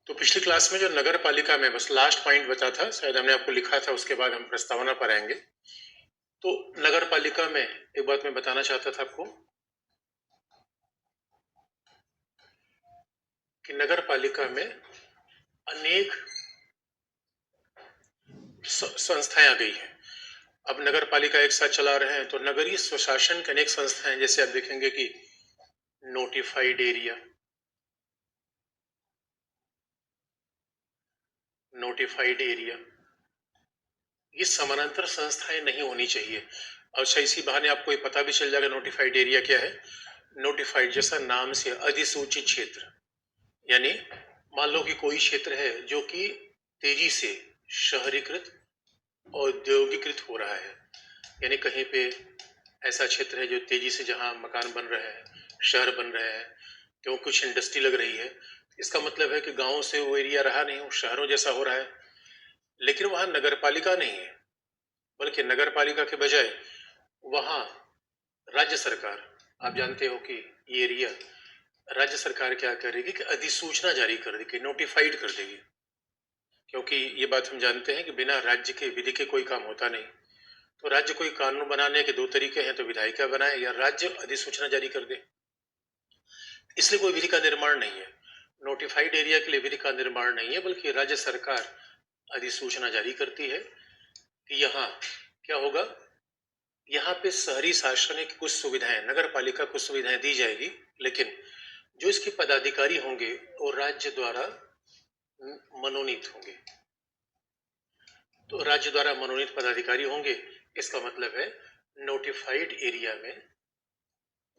तो पिछली क्लास में जो नगर पालिका में बस लास्ट पॉइंट बचा था, शायद हमने आपको लिखा था, उसके बाद हम प्रस्तावना पर आएंगे। तो नगर पालिका में एक बात मैं बताना चाहता था आपको कि नगर पालिका में अनेक संस्थाएं आ गई हैं। अब नगर पालिका एक साथ चला रहे हैं तो नगरीय स्वशासन के अनेक संस्थाएं, जैसे आप देखेंगे कि नोटिफाइड एरिया, ये समानांतर संस्थाएं नहीं होनी चाहिए। अच्छा, इसी बहाने आपको ये पता भी चल जाएगा नोटिफाइड एरिया क्या है। नोटिफाइड जैसा नाम से अधिसूचित क्षेत्र, यानी मान लो कि कोई क्षेत्र है जो कि तेजी से शहरीकृत औद्योगिकृत हो रहा है, यानी कहीं पे ऐसा क्षेत्र है जो तेजी से जहां मकान बन रहे हैं, शहर बन रहे हैं, क्यों कुछ इंडस्ट्री लग रही है। इसका मतलब है कि गांव से वो एरिया रहा नहीं, वो शहरों जैसा हो रहा है। लेकिन वहां नगर पालिका नहीं है, बल्कि नगर पालिका के बजाय वहां राज्य सरकार, आप जानते हो कि ये एरिया राज्य सरकार क्या करेगी कि अधिसूचना जारी कर देगी, नोटिफाइड कर देगी। क्योंकि ये बात हम जानते हैं कि बिना राज्य के विधि के कोई काम होता नहीं। तो राज्य कोई कानून बनाने के दो तरीके हैं, तो विधायिका बनाए या राज्य अधिसूचना जारी कर दे। इसलिए कोई विधि का निर्माण नहीं है, नोटिफाइड एरिया के लिए विधि का निर्माण नहीं है, बल्कि राज्य सरकार अधिसूचना जारी करती है कि यहाँ क्या होगा, यहाँ पे शहरी शासन की कुछ सुविधाएं, नगर पालिका कुछ सुविधाएं दी जाएगी, लेकिन जो इसके पदाधिकारी होंगे वो राज्य द्वारा मनोनीत होंगे। तो राज्य द्वारा मनोनीत पदाधिकारी होंगे, इसका मतलब है नोटिफाइड एरिया में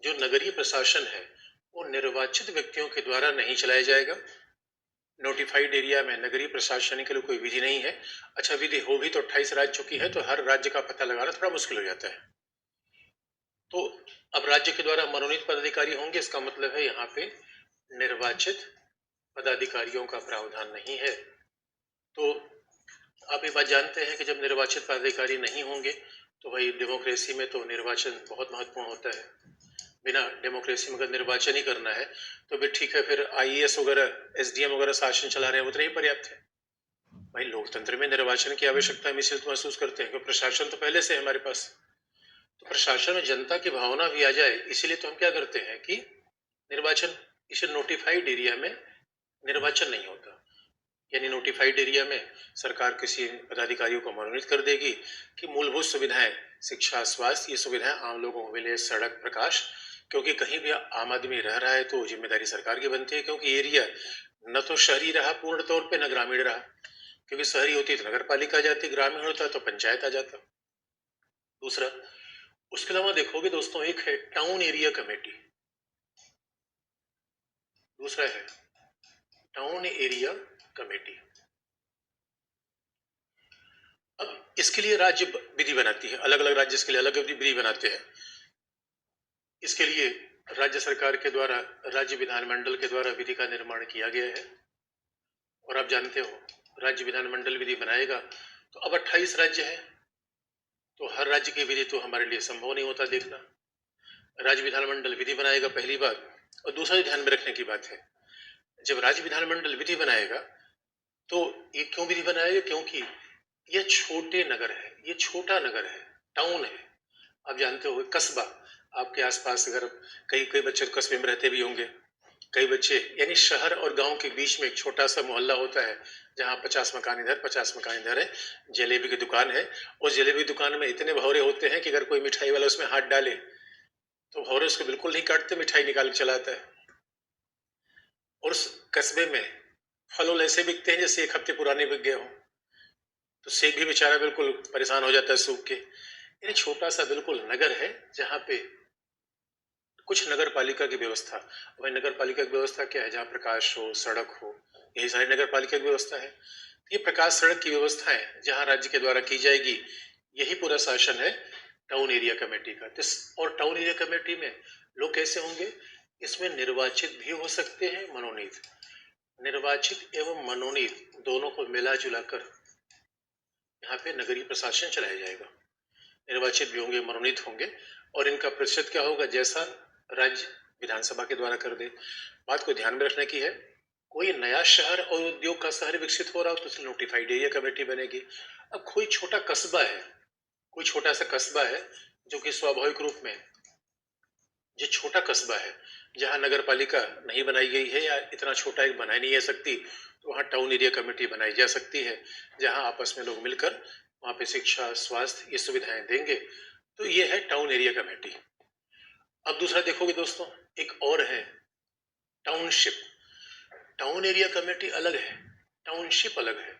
जो नगरीय प्रशासन है वो निर्वाचित व्यक्तियों के द्वारा नहीं चलाया जाएगा। नोटिफाइड एरिया में नगरीय प्रशासन के लिए कोई विधि नहीं है। अच्छा, विधि हो भी तो 28 राज्यों की है, तो हर राज्य का पता लगाना थोड़ा मुश्किल हो जाता है। तो अब राज्य के द्वारा मनोनीत पदाधिकारी होंगे, इसका मतलब है यहाँ पे निर्वाचित पदाधिकारियों का प्रावधान नहीं है। तो आप ये बात जानते हैं कि जब निर्वाचित पदाधिकारी नहीं होंगे तो भाई डेमोक्रेसी में तो निर्वाचन बहुत महत्वपूर्ण होता है। बिना डेमोक्रेसी में अगर निर्वाचन ही करना है तो भी ठीक है, फिर आईएएस वगैरह, एसडीएम वगैरह शासन चला रहे हैं, उतना ही पर्याप्त है। भाई लोकतंत्र में निर्वाचन की आवश्यकता हम इसलिए तो महसूस करते हैं कि प्रशासन तो पहले से है हमारे पास। तो प्रशासन में जनता की भावना भी आ जाए, इसीलिए तो हम क्या करते हैं कि निर्वाचन, इसे नोटिफाइड एरिया में निर्वाचन नहीं होता। यानी नोटिफाइड एरिया में सरकार किसी पदाधिकारियों को मनोनीत कर देगी कि मूलभूत सुविधाएं, शिक्षा, स्वास्थ्य, ये सुविधाएं आम लोगों को मिले, सड़क, प्रकाश। क्योंकि कहीं भी आम आदमी रह रहा है तो जिम्मेदारी सरकार की बनती है, क्योंकि एरिया न तो शहरी रहा पूर्ण तौर पे, न ग्रामीण रहा। क्योंकि शहरी होती तो नगर पालिका आ जाती, ग्रामीण होता तो पंचायत आ जाता। दूसरा, उसके अलावा देखोगे दोस्तों, एक है टाउन एरिया कमेटी, दूसरा है टाउन एरिया कमेटी। अब इसके लिए राज्य विधि बनाती है, अलग अलग राज्य इसके लिए अलग विधि बनाते हैं। इसके लिए राज्य सरकार के द्वारा, राज्य विधानमंडल के द्वारा विधि का निर्माण किया गया है। और आप जानते हो राज्य विधानमंडल विधि बनाएगा तो अब 28 राज्य है, तो हर राज्य की विधि तो हमारे लिए संभव नहीं होता देखना। राज्य विधानमंडल विधि बनाएगा, पहली बात। और दूसरा ध्यान में रखने की बात है, जब राज्य विधानमंडल विधि बनाएगा तो ये क्यों विधि बनाएगा, क्योंकि ये छोटे नगर है, ये छोटा नगर है, टाउन है। आप जानते हो कस्बा, आपके आसपास अगर कई कई बच्चे कस्बे में रहते भी होंगे, कई बच्चे, यानी शहर और गांव के बीच में एक छोटा सा मोहल्ला होता है जहां 50 मकान इधर, 50 मकान इधर है, जलेबी की दुकान है। और जलेबी की दुकान में इतने भौरे होते हैं कि अगर कोई मिठाई वाला उसमें हाथ डाले तो भौरे उसको बिल्कुल नहीं काटते, मिठाई निकाल के चलाता है। और उस कस्बे में फल ऐसे बिकते हैं जैसे एक हफ्ते पुराने बिक गए हों। तो सेब भी बेचारा बिल्कुल परेशान हो जाता है सूख के। यानी छोटा सा बिल्कुल नगर है जहाँ पे कुछ नगर पालिका की व्यवस्था। वही नगर पालिका की व्यवस्था क्या है, जहाँ प्रकाश हो, सड़क हो, यही सारी नगर पालिका की व्यवस्था है। ये प्रकाश, सड़क की व्यवस्था है जहाँ राज्य के द्वारा की जाएगी, यही पूरा शासन है टाउन एरिया कमेटी का। और टाउन एरिया कमेटी में लोग कैसे होंगे, इसमें निर्वाचित भी हो सकते हैं, मनोनीत। निर्वाचित एवं मनोनीत दोनों को मिला जुला कर यहाँ पे नगरीय प्रशासन चलाया जाएगा। निर्वाचित भी होंगे, मनोनीत होंगे, और इनका प्रतिशत क्या होगा, जैसा राज्य विधानसभा के द्वारा कर दे। बात को ध्यान में रखने की है कोई नया शहर और उद्योग का शहर विकसित हो रहा हो तो उसमें नोटिफाइड एरिया कमेटी बनेगी। अब कोई छोटा कस्बा है, कोई छोटा सा कस्बा है जो कि स्वाभाविक रूप में जो छोटा कस्बा है, जहां नगर पालिका नहीं बनाई गई है या इतना छोटा एक बनाई नहीं जा सकती, तो वहां टाउन एरिया कमेटी बनाई जा सकती है, जहां आपस में लोग मिलकर वहां पे शिक्षा, स्वास्थ्य, ये सुविधाएं देंगे। तो ये है टाउन एरिया कमेटी। अब दूसरा देखोगे दोस्तों, एक और है टाउनशिप। टाउन एरिया कमेटी अलग है, टाउनशिप अलग है।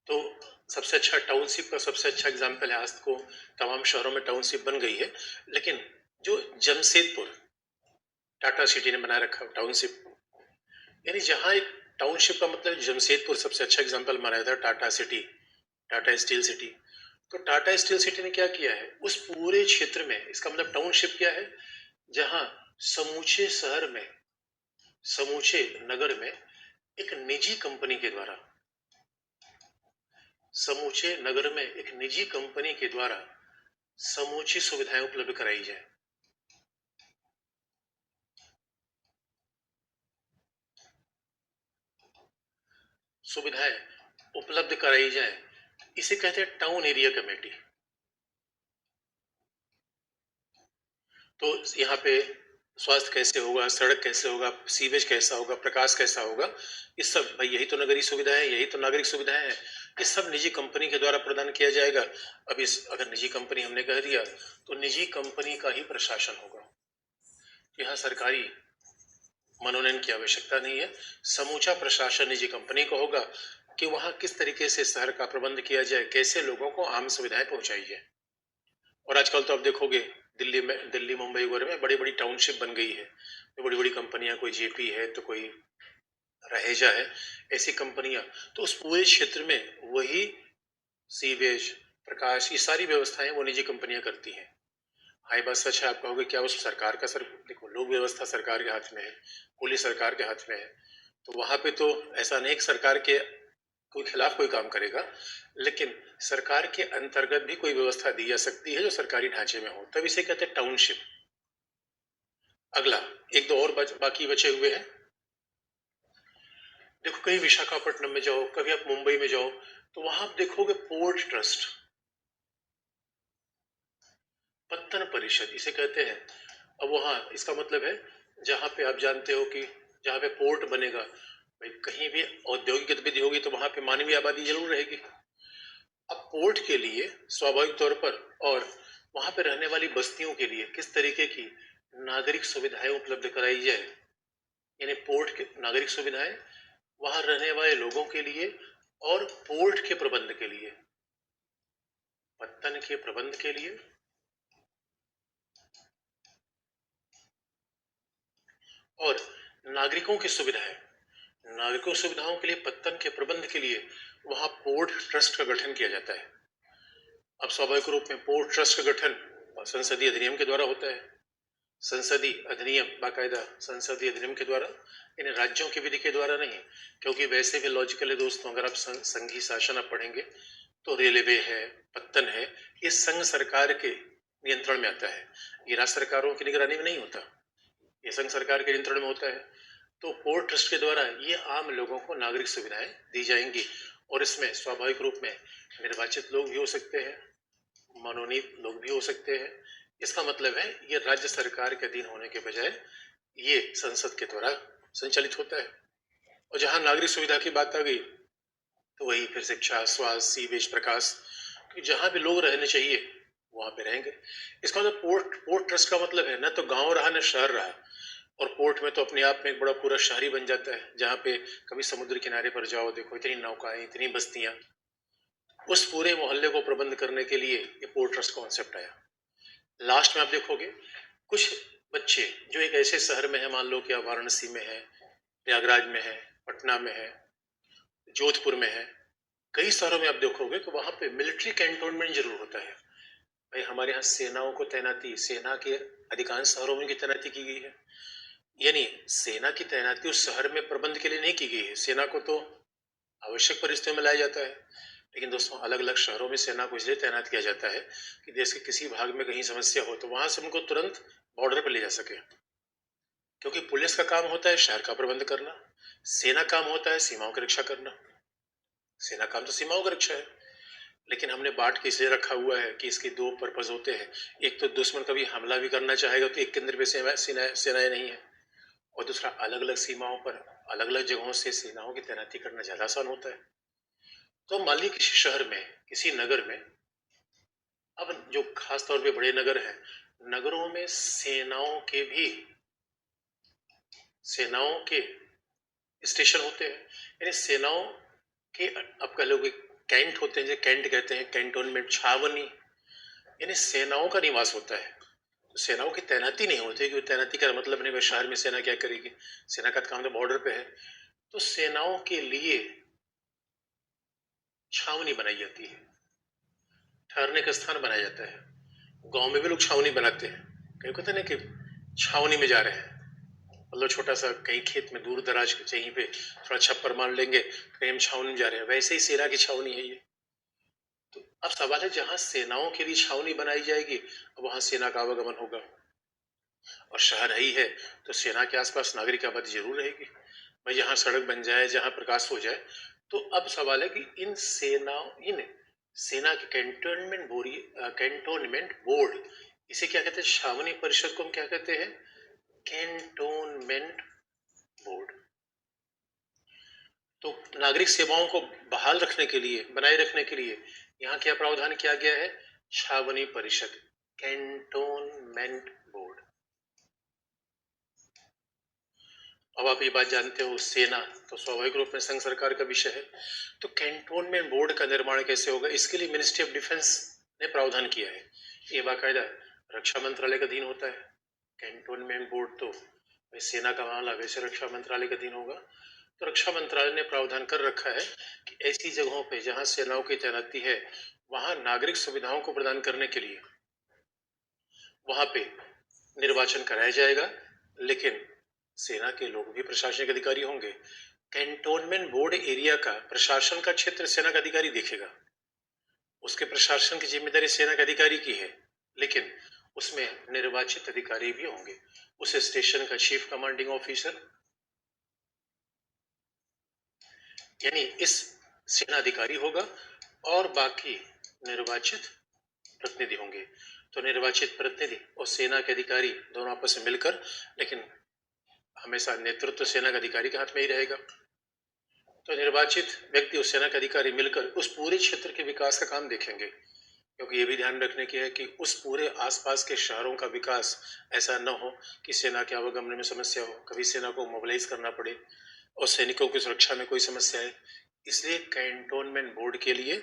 तो सबसे अच्छा टाउनशिप का सबसे अच्छा एग्जाम्पल है, आज को तमाम शहरों में टाउनशिप बन गई है, लेकिन जो जमशेदपुर टाटा सिटी ने बना रखा टाउनशिप, यानी जहां एक टाउनशिप का मतलब जमशेदपुर सबसे अच्छा एग्जाम्पल माना था, Tata city, Tata steel city. तो टाटा स्टील सिटी ने क्या किया है, उस पूरे क्षेत्र में, इसका मतलब टाउनशिप क्या है, जहां समूचे शहर में, समूचे नगर में एक निजी कंपनी के द्वारा, समूचे नगर में एक निजी कंपनी के द्वारा समूची सुविधाएं उपलब्ध कराई जाए। सुविधाएं उपलब्ध कराई जाए, इसे कहते हैं टाउन एरिया कमेटी। तो यहाँ पे स्वास्थ्य कैसे होगा, सड़क कैसे होगा, सीवेज कैसा होगा, प्रकाश कैसा होगा, ये सब भाई यही तो नगरीय सुविधाएं है, यही तो नागरिक सुविधाएं हैं। ये सब निजी कंपनी के द्वारा प्रदान किया जाएगा। अब इस अगर निजी कंपनी हमने कह दिया तो निजी कंपनी का ही प्रशासन होगा। यहाँ सरकारी मनोनयन की आवश्यकता नहीं है, समूचा प्रशासन निजी कंपनी का होगा कि वहां किस तरीके से शहर का प्रबंध किया जाए, कैसे लोगों को आम सुविधाएं पहुंचाई जाए। और आजकल तो आप देखोगे दिल्ली में, दिल्ली मुंबई वगैरह में बड़ी बड़ी टाउनशिप बन गई है, तो बड़ी बड़ी कंपनियां, कोई जेपी है तो कोई रहेजा है, ऐसी कंपनियां। तो उस पूरे क्षेत्र में वही सीवेज, प्रकाश, ये सारी व्यवस्थाएं वो निजी कंपनियां करती हैं। हाँ, ये बात सच है। आप कहोगे क्या उस सरकार का सर, देखो लोक व्यवस्था सरकार के हाथ में है, पुलिस सरकार के हाथ में है, तो वहां पे तो ऐसा नहीं कि सरकार के कोई खिलाफ कोई काम करेगा, लेकिन सरकार के अंतर्गत भी कोई व्यवस्था दी जा सकती है जो सरकारी ढांचे में हो, तब इसे कहते हैं टाउनशिप। अगला एक दो और बाकी बचे हुए हैं। देखो कहीं विशाखापट्टनम में जाओ, कभी आप मुंबई में जाओ, तो वहां आप देखोगे पोर्ट ट्रस्ट, पत्तन परिषद इसे कहते हैं। अब वहां इसका मतलब है जहां पे आप जानते हो कि जहां पे पोर्ट बनेगा, भाई कहीं भी औद्योगिक गतिविधि होगी तो वहां पे मानवीय आबादी जरूर रहेगी। अब पोर्ट के लिए स्वाभाविक तौर पर और वहां पे रहने वाली बस्तियों के लिए किस तरीके की नागरिक सुविधाएं उपलब्ध कराई जाए, यानी पोर्ट के नागरिक सुविधाएं वहां रहने वाले लोगों के लिए और पोर्ट के प्रबंध के लिए, पत्तन के प्रबंध के लिए और नागरिकों की सुविधाएं, नागरिकों सुविधाओं के लिए, पत्तन के प्रबंध के लिए वहां पोर्ट ट्रस्ट का गठन किया जाता है। अब स्वाभाविक रूप में पोर्ट ट्रस्ट का गठन संसदीय अधिनियम के द्वारा होता है। संसदीय अधिनियम, बाकायदा संसदीय अधिनियम के द्वारा, यानी राज्यों की विधि के द्वारा नहीं, क्योंकि वैसे भी लॉजिकल है दोस्तों, अगर आप संघीय शासन आप पढ़ेंगे तो रेलवे है, पत्तन है, ये संघ सरकार के नियंत्रण में आता है, ये राज्य सरकारों की निगरानी में नहीं होता, ये संघ सरकार के नियंत्रण में होता है। तो पोर्ट ट्रस्ट के द्वारा ये आम लोगों को नागरिक सुविधाएं दी जाएंगी, और इसमें स्वाभाविक रूप में निर्वाचित लोग भी हो सकते हैं, मनोनीत लोग भी हो सकते हैं। इसका मतलब है ये राज्य सरकार के अधीन होने के बजाय ये संसद के द्वारा संचालित होता है। और जहां नागरिक सुविधा की बात आ गई तो वही फिर शिक्षा, स्वास्थ्य, सीवेज, प्रकाश, कि जहां भी लोग रहने चाहिए वहां पे रहेंगे। इसका मतलब पोर्ट ट्रस्ट का मतलब है ना तो गांव रहा न शहर रहा, और पोर्ट में तो अपने आप में एक बड़ा पूरा शहर ही बन जाता है, जहाँ पे कभी समुद्र किनारे पर जाओ, देखो इतनी नौकाएं, इतनी बस्तियां, उस पूरे मोहल्ले को प्रबंध करने के लिए ये पोर्ट ट्रस्ट कॉन्सेप्ट आया। लास्ट में आप देखोगे कुछ बच्चे जो एक ऐसे शहर में है, मान लो कि वाराणसी में है, प्रयागराज में है, पटना में है, जोधपुर में है, कई शहरों में आप देखोगे तो वहां पे मिलिट्री कैंटोनमेंट जरूर होता है। भाई हमारे यहाँ सेनाओं को तैनाती, सेना के अधिकांश शहरों में की तैनाती की गई है, यानी सेना की तैनाती उस शहर में प्रबंध के लिए नहीं की गई है, सेना को तो आवश्यक परिस्थितियों में लाया जाता है, लेकिन दोस्तों अलग अलग शहरों में सेना को इसलिए तैनात किया जाता है कि देश के किसी भाग में कहीं समस्या हो तो वहां से उनको तुरंत बॉर्डर पर ले जा सके। क्योंकि पुलिस का काम होता है शहर का प्रबंध करना, सेना काम होता है सीमाओं की रक्षा करना। सेना काम तो सीमाओं की रक्षा है, लेकिन हमने बांट के इसलिए रखा हुआ है कि इसके दो पर्पज होते हैं। एक तो दुश्मन कभी हमला भी करना चाहेगा तो एक केंद्र पे सेनाएं नहीं है, और दूसरा अलग अलग सीमाओं पर अलग अलग जगहों से सेनाओं की तैनाती करना ज्यादा आसान होता है। तो मान लीजिए किसी शहर में, किसी नगर में, अब जो खास तौर पे बड़े नगर हैं, नगरों में सेनाओं के स्टेशन होते हैं, यानी सेनाओं के, आप कह लोगे कैंट होते हैं, जो कैंट कहते हैं, कैंटोनमेंट, छावनी, यानी सेनाओं का निवास होता है। तो सेनाओं की तैनाती नहीं होती, क्योंकि तैनाती का मतलब नहीं, शहर में सेना क्या करेगी, सेना का काम तो बॉर्डर पे है। तो सेनाओं के लिए छावनी बनाई जाती है, ठहरने का स्थान बनाया जाता है। गांव में भी लोग छावनी बनाते हैं, कहीं कहते ना कि छावनी में जा रहे हैं, मतलब छोटा सा कहीं खेत में दूर दराज कहीं पे थोड़ा छप्पर मान लेंगे, कहीं हम छावनी में जा रहे हैं, वैसे ही सेना की छावनी है ये। तो अब सवाल है, जहां सेनाओं के लिए छावनी बनाई जाएगी, वहां सेना का आवागमन होगा, और शहर ही है तो सेना के आसपास नागरिक आबादी जरूर रहेगी भाई, जहां सड़क बन जाए, जहां प्रकाश हो जाए। तो अब सवाल है कि इन सेना के कैंटोनमेंट बोर्ड, इसे क्या कहते हैं, छावनी परिषद को हम क्या कहते हैं, कैंटोनमेंट बोर्ड। तो नागरिक सेवाओं को बहाल रखने के लिए, बनाए रखने के लिए यहाँ क्या प्रावधान किया गया है, छावनी परिषद, कैंटोनमेंट बोर्ड। अब आप ये बात जानते हो, सेना तो स्वाभाविक रूप में संघ सरकार का विषय है, तो कैंटोनमेंट बोर्ड का निर्माण कैसे होगा, इसके लिए मिनिस्ट्री ऑफ डिफेंस ने प्रावधान किया है। ये बाकायदा रक्षा मंत्रालय का अधीन होता है। कैंटोनमेंट बोर्ड तो सेना का मामला, वैसे रक्षा मंत्रालय का अधीन होगा। तो रक्षा मंत्रालय ने प्रावधान कर रखा है कि ऐसी जगहों पे जहां सेनाओं की तैनाती है, वहां नागरिक सुविधाओं को प्रदान करने के लिए वहां पे निर्वाचन कराया जाएगा, लेकिन सेना के लोग भी प्रशासनिक अधिकारी होंगे। कैंटोनमेंट बोर्ड एरिया का प्रशासन का क्षेत्र सेना का अधिकारी देखेगा, उसके प्रशासन की जिम्मेदारी सेना के अधिकारी की है, लेकिन उसमें निर्वाचित अधिकारी भी होंगे। उस स्टेशन का चीफ कमांडिंग ऑफिसर, यानी इस सेना अधिकारी होगा, और बाकी निर्वाचित प्रतिनिधि होंगे। तो निर्वाचित प्रतिनिधि और सेना के अधिकारी दोनों आपस में मिलकर, लेकिन हमेशा नेतृत्व सेना के अधिकारी के हाथ में ही रहेगा। तो निर्वाचित व्यक्ति और सेना के अधिकारी मिलकर उस पूरे क्षेत्र के विकास का काम देखेंगे, क्योंकि ये भी ध्यान रखने की है कि उस पूरे आसपास के शहरों का विकास ऐसा न हो कि सेना के आवागमन में समस्या हो, कभी सेना को मोबिलाइज करना पड़े और सैनिकों की सुरक्षा में कोई समस्या है। इसलिए कैंटोनमेंट बोर्ड के लिए,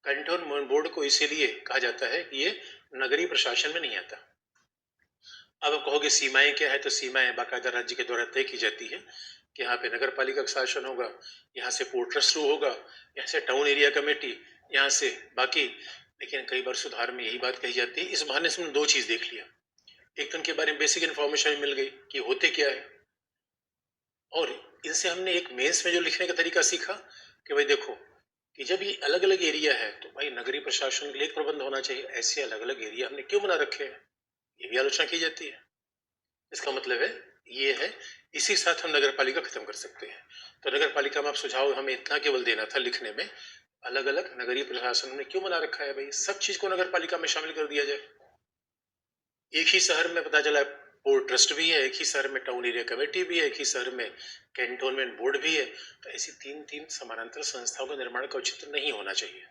कैंटोनमेंट बोर्ड को इसीलिए कहा जाता है कि ये नगरीय प्रशासन में नहीं आता। अब आप कहोगे सीमाएं क्या है, तो सीमाएं बाकायदा राज्य के द्वारा तय की जाती है कि यहाँ पे नगर पालिका का शासन होगा, यहाँ से पोर्ट ट्रस्ट शुरू होगा, यहाँ से टाउन एरिया कमेटी, यहाँ से बाकी। लेकिन कई बार सुधार में यही बात कही जाती है। इस बहाने से हमने दो चीज देख लिया, एक तो उनके बारे में बेसिक इन्फॉर्मेशन मिल गई कि होते क्या है, और इनसे हमने एक मेंस में जो लिखने का तरीका सीखा कि भाई देखो कि जब ये अलग अलग एरिया है तो भाई नगरीय प्रशासन के लिए एक प्रबंध होना चाहिए, ऐसे अलग अलग एरिया हमने क्यों बना रखे हैं, ये भी आलोचना की जाती है। इसका मतलब है ये है, इसी साथ हम नगर पालिका खत्म कर सकते हैं। तो नगर पालिका में आप सुझाव हमें इतना केवल देना था लिखने में, अलग अलग नगरीय प्रशासन ने क्यों बना रखा है, भाई सब चीज को नगर पालिका में शामिल कर दिया जाए। एक ही शहर में पता चला पोर्ट ट्रस्ट भी है, एक ही शहर में टाउन एरिया कमेटी भी है, एक ही शहर में कैंटोनमेंट बोर्ड भी है। तो ऐसी तीन तीन समानांतर संस्थाओं का निर्माण का औचित्य नहीं होना चाहिए।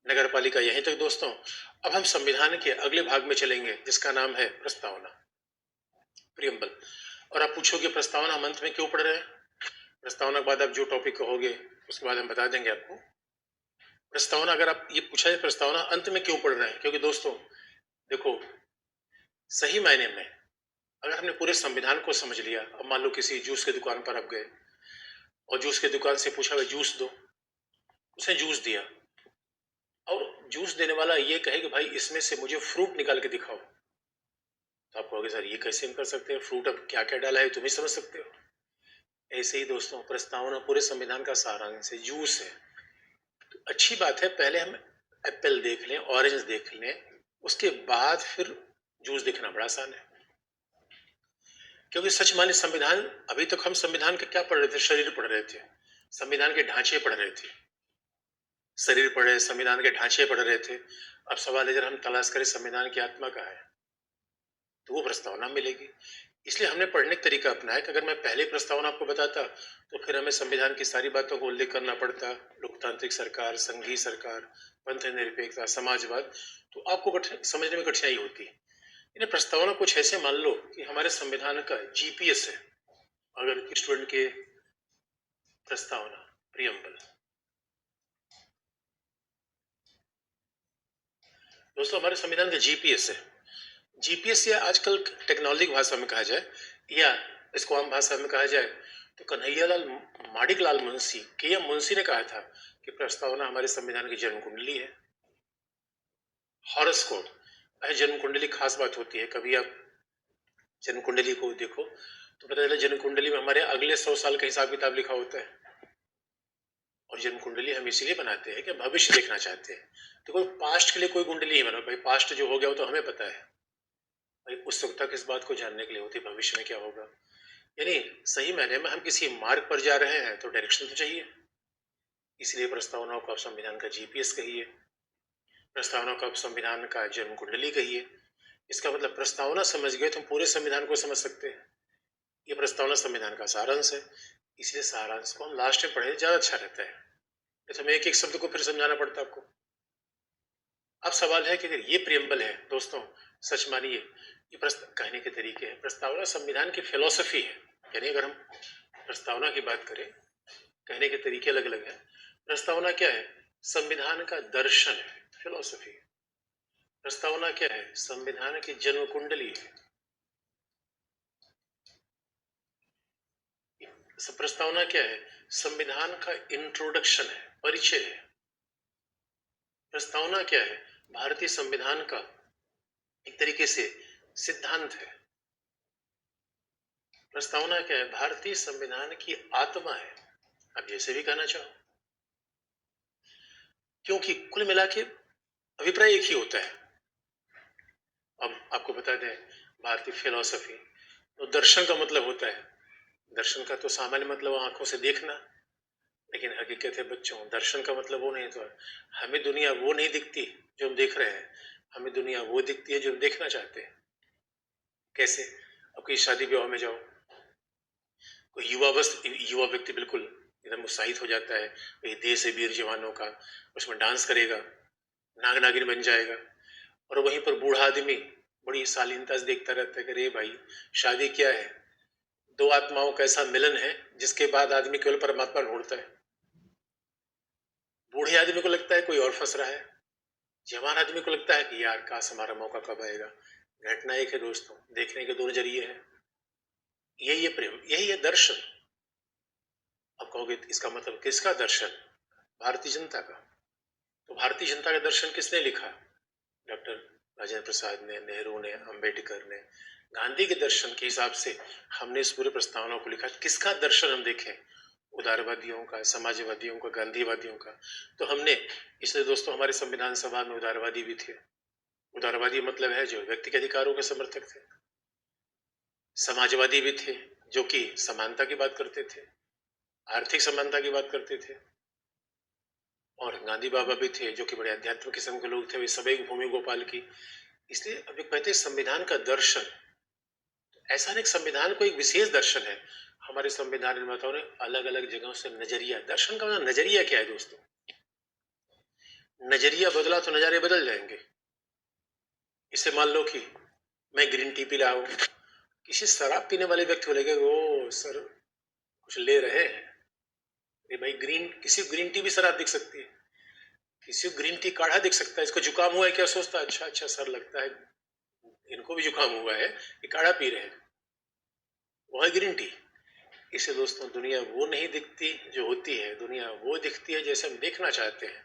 नगर पालिका यहीं तक दोस्तों। अब हम संविधान के अगले भाग में चलेंगे, जिसका नाम है प्रस्तावना, प्रियम्बल। और आप पूछोगे प्रस्तावना हम अंत में क्यों पढ़ रहे हैं, प्रस्तावना के बाद आप जो टॉपिक कहोगे उसके बाद हम बता देंगे आपको। प्रस्तावना, अगर आप ये पूछा जाए प्रस्तावना अंत में क्यों पढ़ रहे हैं, क्योंकि दोस्तों देखो, सही मायने में अगर हमने पूरे संविधान को समझ लिया, अब मान लो किसी जूस की दुकान पर आप गए और जूस की दुकान से पूछा भाई जूस दो, उसने जूस दिया, और जूस देने वाला ये कहे कि भाई इसमें से मुझे फ्रूट निकाल के दिखाओ, तो आप कहोगे सर ये कैसे हम कर सकते हैं, फ्रूट अब क्या क्या डाला है तुम ही समझ सकते हो। ऐसे ही दोस्तों प्रस्तावना पूरे संविधान का सारांश है, जूस है। तो अच्छी बात है, पहले हम एप्पल देख लें, ऑरेंज देख लें, उसके बाद फिर जूस देखना बड़ा आसान है। क्योंकि सच माने संविधान, अभी तक हम संविधान के क्या पढ़ रहे थे? शरीर पढ़ रहे थे, संविधान के ढांचे पढ़ रहे थे, शरीर पढ़े, संविधान के ढांचे पढ़ रहे थे। अब सवाल है, अगर हम तलाश करें संविधान की आत्मा कहाँ है, तो वो प्रस्तावना मिलेगी। इसलिए हमने पढ़ने का तरीका अपनाया कि अगर मैं पहले प्रस्तावना आपको बताता तो फिर हमें संविधान की सारी बातों को उल्लेख करना पड़ता, लोकतांत्रिक सरकार, संघीय सरकार, पंथ निरपेक्षता, समाजवाद, तो आपको समझने में कठिनाई होती। इन्हें प्रस्तावना कुछ ऐसे मान लो कि हमारे संविधान का जीपीएस है। अगर स्टूडेंट के प्रस्तावना, प्रियम्बल, दोस्तों हमारे संविधान का जीपीएस है। जीपीएस या आजकल टेक्नोलॉजी भाषा में कहा जाए या इसको आम भाषा में कहा जाए तो कन्हैयालाल माणिकलाल मुंशी, के.एम. मुंशी ने कहा था कि प्रस्तावना हमारे संविधान की जन्म कुंडली है, हॉरोस्कोप। जन्म कुंडली खास बात होती है, कभी आप जन्म कुंडली को देखो तो पता चला जन्म कुंडली में हमारे अगले 100 साल का हिसाब किताब लिखा होता है। और जन्म कुंडली हम इसीलिए बनाते हैं कि भविष्य देखना चाहते हैं। तो कोई पास्ट के लिए कोई कुंडली नहीं बना भाई, पास्ट जो हो गया वो तो हमें पता है भाई, उत्सुकता किस बात को जानने के लिए होती है, भविष्य में क्या होगा। यानी सही मायने में हम किसी मार्ग पर जा रहे हैं तो डायरेक्शन तो चाहिए, इसलिए प्रस्तावनाओं को आप संविधान का जीपीएस कहिए, प्रस्तावनाओं को आप संविधान का जन्म कुंडली कहिए। इसका मतलब प्रस्तावना समझ गए तो हम पूरे संविधान को समझ सकते हैं। ये प्रस्तावना संविधान का सारांश है, इसलिए सारांश को हम लास्ट में पढ़े ज्यादा अच्छा रहता है, तो हमें एक एक शब्द को फिर समझाना पड़ता है आपको। अब सवाल है कि अगर ये प्रियम्बल है दोस्तों, सच मानिए ये कहने के तरीके हैं। प्रस्तावना संविधान की फिलॉसफी है, यानी अगर हम प्रस्तावना की बात करें, कहने के तरीके अलग अलग हैं। प्रस्तावना क्या है? संविधान का दर्शन है, फिलॉसफी। प्रस्तावना क्या है? संविधान की जन्म कुंडली है। प्रस्तावना क्या है? संविधान का इंट्रोडक्शन है, परिचय है। प्रस्तावना क्या है? भारतीय संविधान का एक तरीके से सिद्धांत है। प्रस्तावना क्या है? भारतीय संविधान की आत्मा है, अब जैसे भी कहना चाहो, क्योंकि कुल मिला के अभिप्राय एक ही होता है। अब आपको बता दें, भारतीय फिलॉसफी तो दर्शन का मतलब होता है, दर्शन का तो सामान्य मतलब आंखों से देखना, लेकिन हकीकत है बच्चों, दर्शन का मतलब वो नहीं। तो हमें दुनिया वो नहीं दिखती जो हम देख रहे हैं, हमें दुनिया वो दिखती है जो हम देखना चाहते हैं। कैसे? अब कोई शादी विवाह में जाओ, कोई युवा व्यक्ति बिल्कुल एकदम उत्साहित हो जाता है, ये देश है वीर जवानों का, उसमें डांस करेगा, नाग नागिन बन जाएगा। और वहीं पर बूढ़ा आदमी बड़ी शालीनता से देखता रहता है कि अरे भाई शादी क्या है, दो आत्माओं का ऐसा मिलन है जिसके बाद आदमी केवल परमात्मा ढूंढता है। बूढ़े आदमी को लगता है कोई और फंस रहा है, जवान आदमी को लगता है कि यार काश हमारा मौका कब आएगा। घटना एक है दोस्तों, देखने के दो नजरिए हैं, यही है प्रेम, यही है दर्शन। अब कहोगे इसका मतलब किसका दर्शन? भारतीय जनता का। तो भारतीय जनता का दर्शन किसने लिखा? डॉक्टर राजेंद्र प्रसाद ने, नेहरू ने, अंबेडकर ने। गांधी के दर्शन के हिसाब से हमने इस पूरे प्रस्तावना को लिखा। किसका दर्शन हम देखें? उदारवादियों का, समाजवादियों का, गांधीवादियों का। तो हमने, इसलिए दोस्तों हमारे संविधान सभा में उदारवादी भी थे। उदारवादी मतलब है जो व्यक्ति के अधिकारों के समर्थक थे। समाजवादी भी थे जो कि समानता की बात करते थे, आर्थिक समानता की बात करते थे। और गांधी बाबा भी थे जो कि बड़े आध्यात्मिक किस्म के लोग थे, वे सब एक भूमि गोपाल की। इसलिए अभी कहते संविधान का दर्शन, तो ऐसा नहीं संविधान को एक विशेष दर्शन है। हमारे संविधान निर्माताओं ने अलग अलग जगहों से नजरिया, दर्शन का मतलब नजरिया क्या है दोस्तों? नजरिया बदला तो नजारे बदल जाएंगे। इसे मान लो कि मैं ग्रीन टी पी रहा हूं, किसी शराब पीने वाले व्यक्ति बोलेगा ओ सर कुछ ले रहे हैं, अरे भाई किसी ग्रीन टी भी शराब दिख सकती है, किसी ग्रीन टी काढ़ा दिख सकता है। इसको जुकाम हुआ है क्या? सोचता है अच्छा अच्छा सर लगता है इनको भी जुकाम हुआ है, ये काढ़ा पी रहे हैं, वो है ग्रीन टी। इसे दोस्तों दुनिया वो नहीं दिखती जो होती है, दुनिया वो दिखती है जैसे हम देखना चाहते हैं।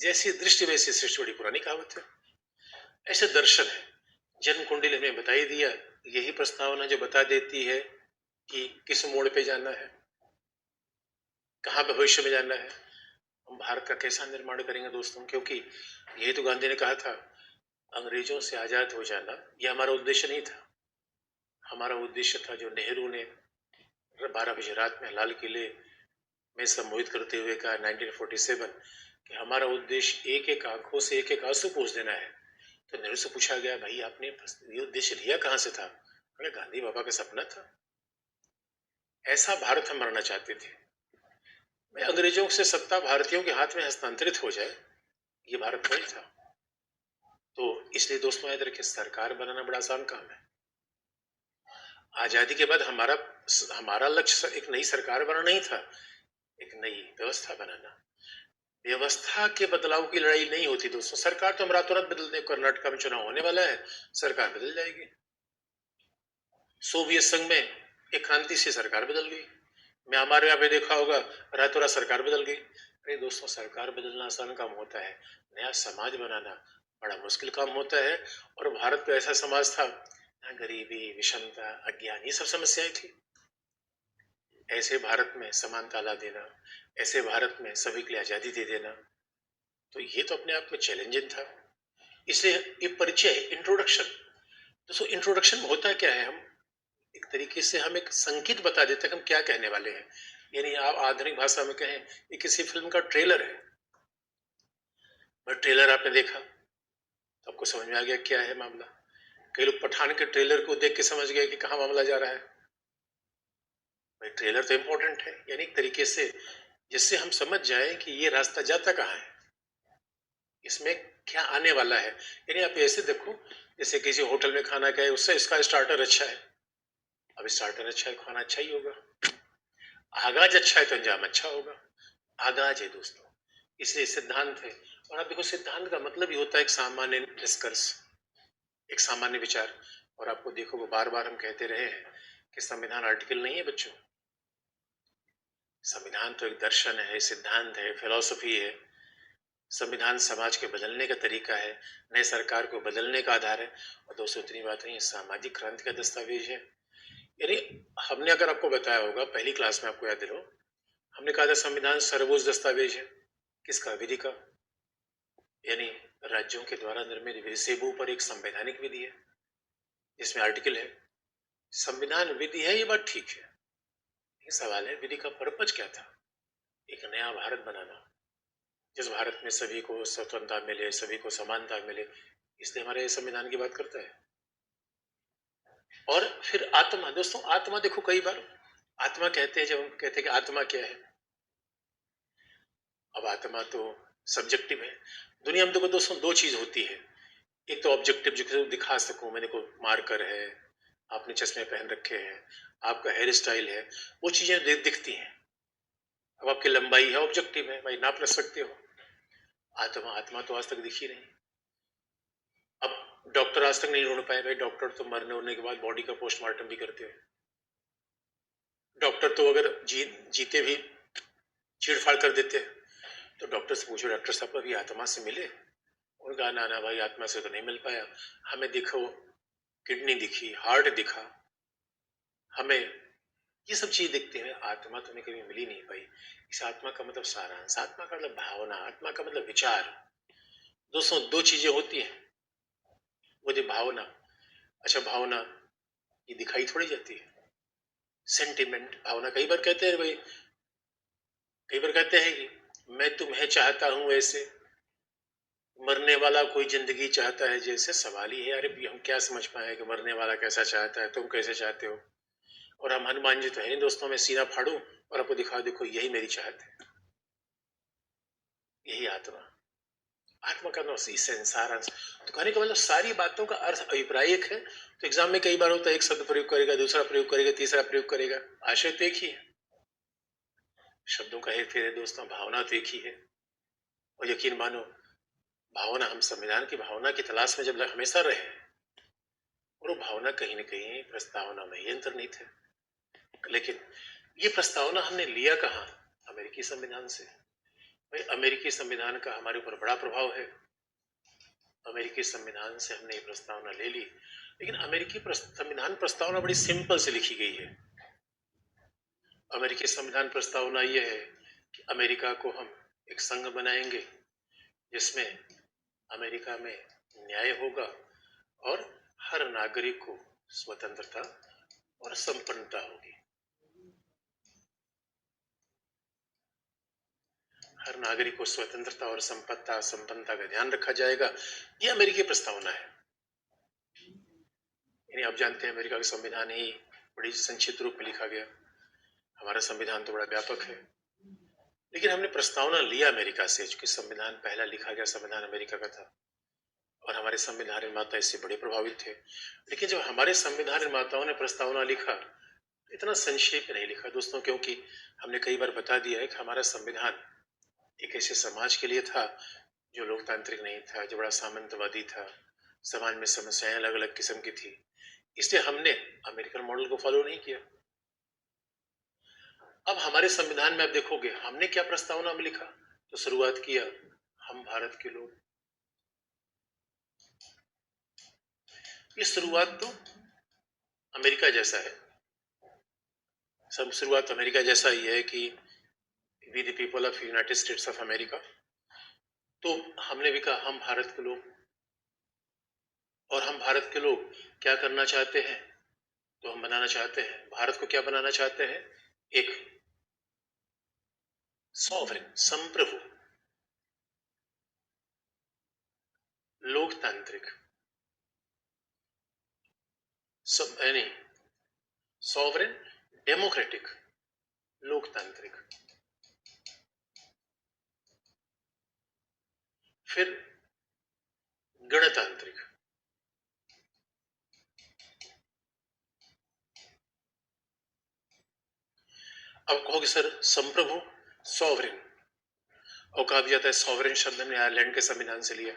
जैसी दृष्टि वैसी सृष्टि, बड़ी पुरानी कहावत है। ऐसे दर्शन है। जन्म कुंडली ने बता ही दिया, यही प्रस्तावना जो बता देती है कि किस मोड़ पे जाना है, कहाँ भविष्य में जाना है, हम भारत का कैसा निर्माण करेंगे दोस्तों। क्योंकि यही तो गांधी ने कहा था, अंग्रेजों से आजाद हो जाना, यह हमारा उद्देश्य नहीं था। हमारा उद्देश्य था जो नेहरू ने 12 बजे रात में लाल किले में संबोधित करते हुए कहा 1947 कि हमारा उद्देश्य एक एक आंखों से एक एक आंसू पोंछ देना है। तो नेहरू से पूछा गया, भाई आपने ये उद्देश्य लिया कहां से था? अरे गांधी बाबा का सपना था। ऐसा भारत हम मरना चाहते थे। मैं अंग्रेजों से सत्ता भारतीयों के हाथ में हस्तांतरित हो जाए, ये भारत नहीं था। तो इसलिए दोस्तों याद रखिए, सरकार बनाना बड़ा आसान काम है। आजादी के बाद हमारा लक्ष्य एक नई सरकार बनाना नहीं था, एक नई व्यवस्था बनाना। व्यवस्था के बदलाव की लड़ाई नहीं होती दोस्तों। सरकार तो हम रातों रात बदल दें। कर्नाटक में चुनाव होने वाला है, सरकार बदल जाएगी। सोवियत संघ में एक क्रांति से सरकार बदल गई। म्यांमार में आपने देखा होगा, रातों रात सरकार बदल गई। अरे दोस्तों, सरकार बदलना आसान काम होता है, नया समाज बनाना बड़ा मुश्किल काम होता है। और भारत तो ऐसा समाज था जहाँ गरीबी, विषमता, अज्ञान, ये सब समस्याएं थी। ऐसे भारत में समानता ला देना, ऐसे भारत में सभी के लिए आजादी दे देना, तो ये तो अपने आप में चैलेंजिंग था। इसलिए ये परिचय, इंट्रोडक्शन, दोस्तों इंट्रोडक्शन में होता क्या है, हम एक तरीके से हम एक संकेत बता देते हैं हम क्या कहने वाले हैं। यानी आप आधुनिक भाषा में कहें, ये किसी फिल्म का ट्रेलर है। ट्रेलर आपने देखा तो आपको समझ में आ गया क्या है मामला। कई लोग पठान के ट्रेलर को देख के समझ गए कि कहाँ मामला जा रहा है। भाई ट्रेलर तो इंपॉर्टेंट है, यानी एक तरीके से जिससे हम समझ जाए कि ये रास्ता जाता कहाँ है, इसमें क्या आने वाला है। यानी आप ऐसे देखो जैसे किसी होटल में खाना गए, उससे इसका स्टार्टर अच्छा है, अब स्टार्टर अच्छा है, खाना अच्छा ही होगा। आगाज अच्छा है तो अंजाम अच्छा होगा। आगाज है दोस्तों, इसलिए सिद्धांत है। और आप देखो, सिद्धांत का मतलब ही होता है एक सामान्य निष्कर्ष, एक सामान्य विचार। और आपको देखो, वो बार बार हम कहते रहे हैं कि संविधान आर्टिकल नहीं है बच्चों। संविधान तो एक दर्शन है, सिद्धांत है, फिलॉसफी है। संविधान समाज के बदलने का तरीका है, नए सरकार को बदलने का आधार है। और दोस्तों इतनी बात नहीं, सामाजिक क्रांति का दस्तावेज है। यानी हमने अगर आपको बताया होगा पहली क्लास में, आपको याद दिलाऊं, हमने कहा था संविधान सर्वोच्च दस्तावेज है। किसका? विधि का। यानी राज्यों के द्वारा निर्मित विधि से ऊपर एक संवैधानिक विधि है जिसमें आर्टिकल है। संविधान विधि है, ये बात ठीक है। ये सवाल है विधि का पर्पज क्या था? एक नया भारत बनाना, जिस भारत में सभी को स्वतंत्रता मिले, सभी को समानता मिले। इसलिए हमारे संविधान की बात करता है। और फिर आत्मा, दोस्तों आत्मा देखो, कई बार आत्मा कहते हैं, जब हम कहते हैं कि आत्मा क्या है, अब आत्मा तो सब्जेक्टिव है। दुनिया में देखो दोस्तों, दो चीज होती है। एक तो ऑब्जेक्टिव, जो दिखा सकूं, मैंने को मार्कर है, आपने चश्मे पहन रखे हैं, आपका हेयर स्टाइल है, वो चीजें दिखती हैं। अब आपकी लंबाई है, ऑब्जेक्टिव है, भाई नाप रख सकते हो। आत्मा, आत्मा तो आज तक दिखी नहीं। अब डॉक्टर आज तक नहीं ढूंढ पाए, भाई डॉक्टर तो मरने होने के बाद बॉडी का पोस्टमार्टम भी करते हैं। डॉक्टर तो अगर जीते भी चीड़फाड़ कर देते हैं। तो डॉक्टर से पूछो, डॉक्टर साहब अभी आत्मा से मिले? उनका ना ना भाई, आत्मा से तो नहीं मिल पाया। हमें दिखो, किडनी दिखी, हार्ट दिखा, हमें ये सब चीज दिखते हैं, आत्मा तो हमें कभी मिली नहीं पाई। इस आत्मा का मतलब सारांश, आत्मा का मतलब भावना, आत्मा का मतलब विचार। दोस्तों दो चीजें होती हैं, वो जो भावना, अच्छा भावना ये दिखाई थोड़ी जाती है। सेंटिमेंट, भावना, कई बार कहते हैं भाई, कई बार कहते हैं कि मैं तुम्हें चाहता हूं ऐसे, मरने वाला कोई जिंदगी चाहता है जैसे। सवाल ही है, अरे हम क्या समझ पाए कि मरने वाला कैसा चाहता है, तुम कैसे चाहते हो? और हम हनुमान जी तो है नहीं दोस्तों, मैं सीना फाड़ू और आपको दिखा, देखो यही मेरी चाहत है, यही आत्मा। आत्मा का नाम संसार। तो कहने का मतलब सारी बातों का अर्थ अभिप्रायिक है। तो एग्जाम में कई बार होता है, एक शब्द प्रयोग करेगा, दूसरा प्रयोग करेगा, तीसरा प्रयोग करेगा, आशय तो एक ही है, शब्दों का हेरफेर है दोस्तों, भावना तो एक ही है। और यकीन मानो, भावना, हम संविधान की भावना की तलाश में जब हमेशा रहे, और वो भावना कहीं ना कहीं प्रस्तावना में ही अंतर्निहित है। लेकिन ये प्रस्तावना हमने लिया कहाँ? अमेरिकी संविधान से। भाई अमेरिकी संविधान का हमारे ऊपर बड़ा प्रभाव है। अमेरिकी संविधान से हमने ये प्रस्तावना ले ली। लेकिन अमेरिकी संविधान प्रस्तावना बड़ी सिंपल से लिखी गई है। अमेरिकी संविधान प्रस्तावना ये है कि अमेरिका को हम एक संघ बनाएंगे जिसमें अमेरिका में न्याय होगा और हर नागरिक को स्वतंत्रता और संपन्नता होगी। हर नागरिक को स्वतंत्रता और संपन्नता का ध्यान रखा जाएगा। यह अमेरिकी प्रस्तावना है। यानी आप जानते हैं अमेरिका का संविधान ही बड़ी संक्षिप्त रूप में लिखा गया। हमारा संविधान तो बड़ा व्यापक है, लेकिन हमने प्रस्तावना लिया अमेरिका से, क्योंकि संविधान पहला लिखा गया संविधान अमेरिका का था और हमारे संविधान निर्माता इससे बड़े प्रभावित थे। लेकिन जब हमारे संविधान निर्माताओं ने प्रस्तावना लिखा, इतना संक्षेप में नहीं लिखा दोस्तों, क्योंकि हमने कई बार बता दिया है कि हमारा संविधान एक ऐसे समाज के लिए था जो लोकतांत्रिक नहीं था, जो बड़ा सामंतवादी था, समाज में समस्याएं अलग अलग किस्म की थी। इसलिए हमने अमेरिकन मॉडल को फॉलो नहीं किया। अब हमारे संविधान में आप देखोगे हमने क्या प्रस्तावना में लिखा, तो शुरुआत किया हम भारत के लोग। ये शुरुआत तो अमेरिका जैसा है, सब शुरुआत अमेरिका जैसा ही है कि we the people of United States of America. तो हमने भी कहा हम भारत के लोग, और हम भारत के लोग क्या करना चाहते हैं, तो हम बनाना चाहते हैं भारत को, क्या बनाना चाहते हैं, एक सॉवरेन, संप्रभु, लोकतांत्रिक, यानी सॉवरेन, डेमोक्रेटिक, लोकतांत्रिक, फिर गणतांत्रिक, अब कहोगे सर संप्रभु, सॉवरेन, और कहा भी जाता है सॉवरेन शब्द हमने आयरलैंड के संविधान से लिया।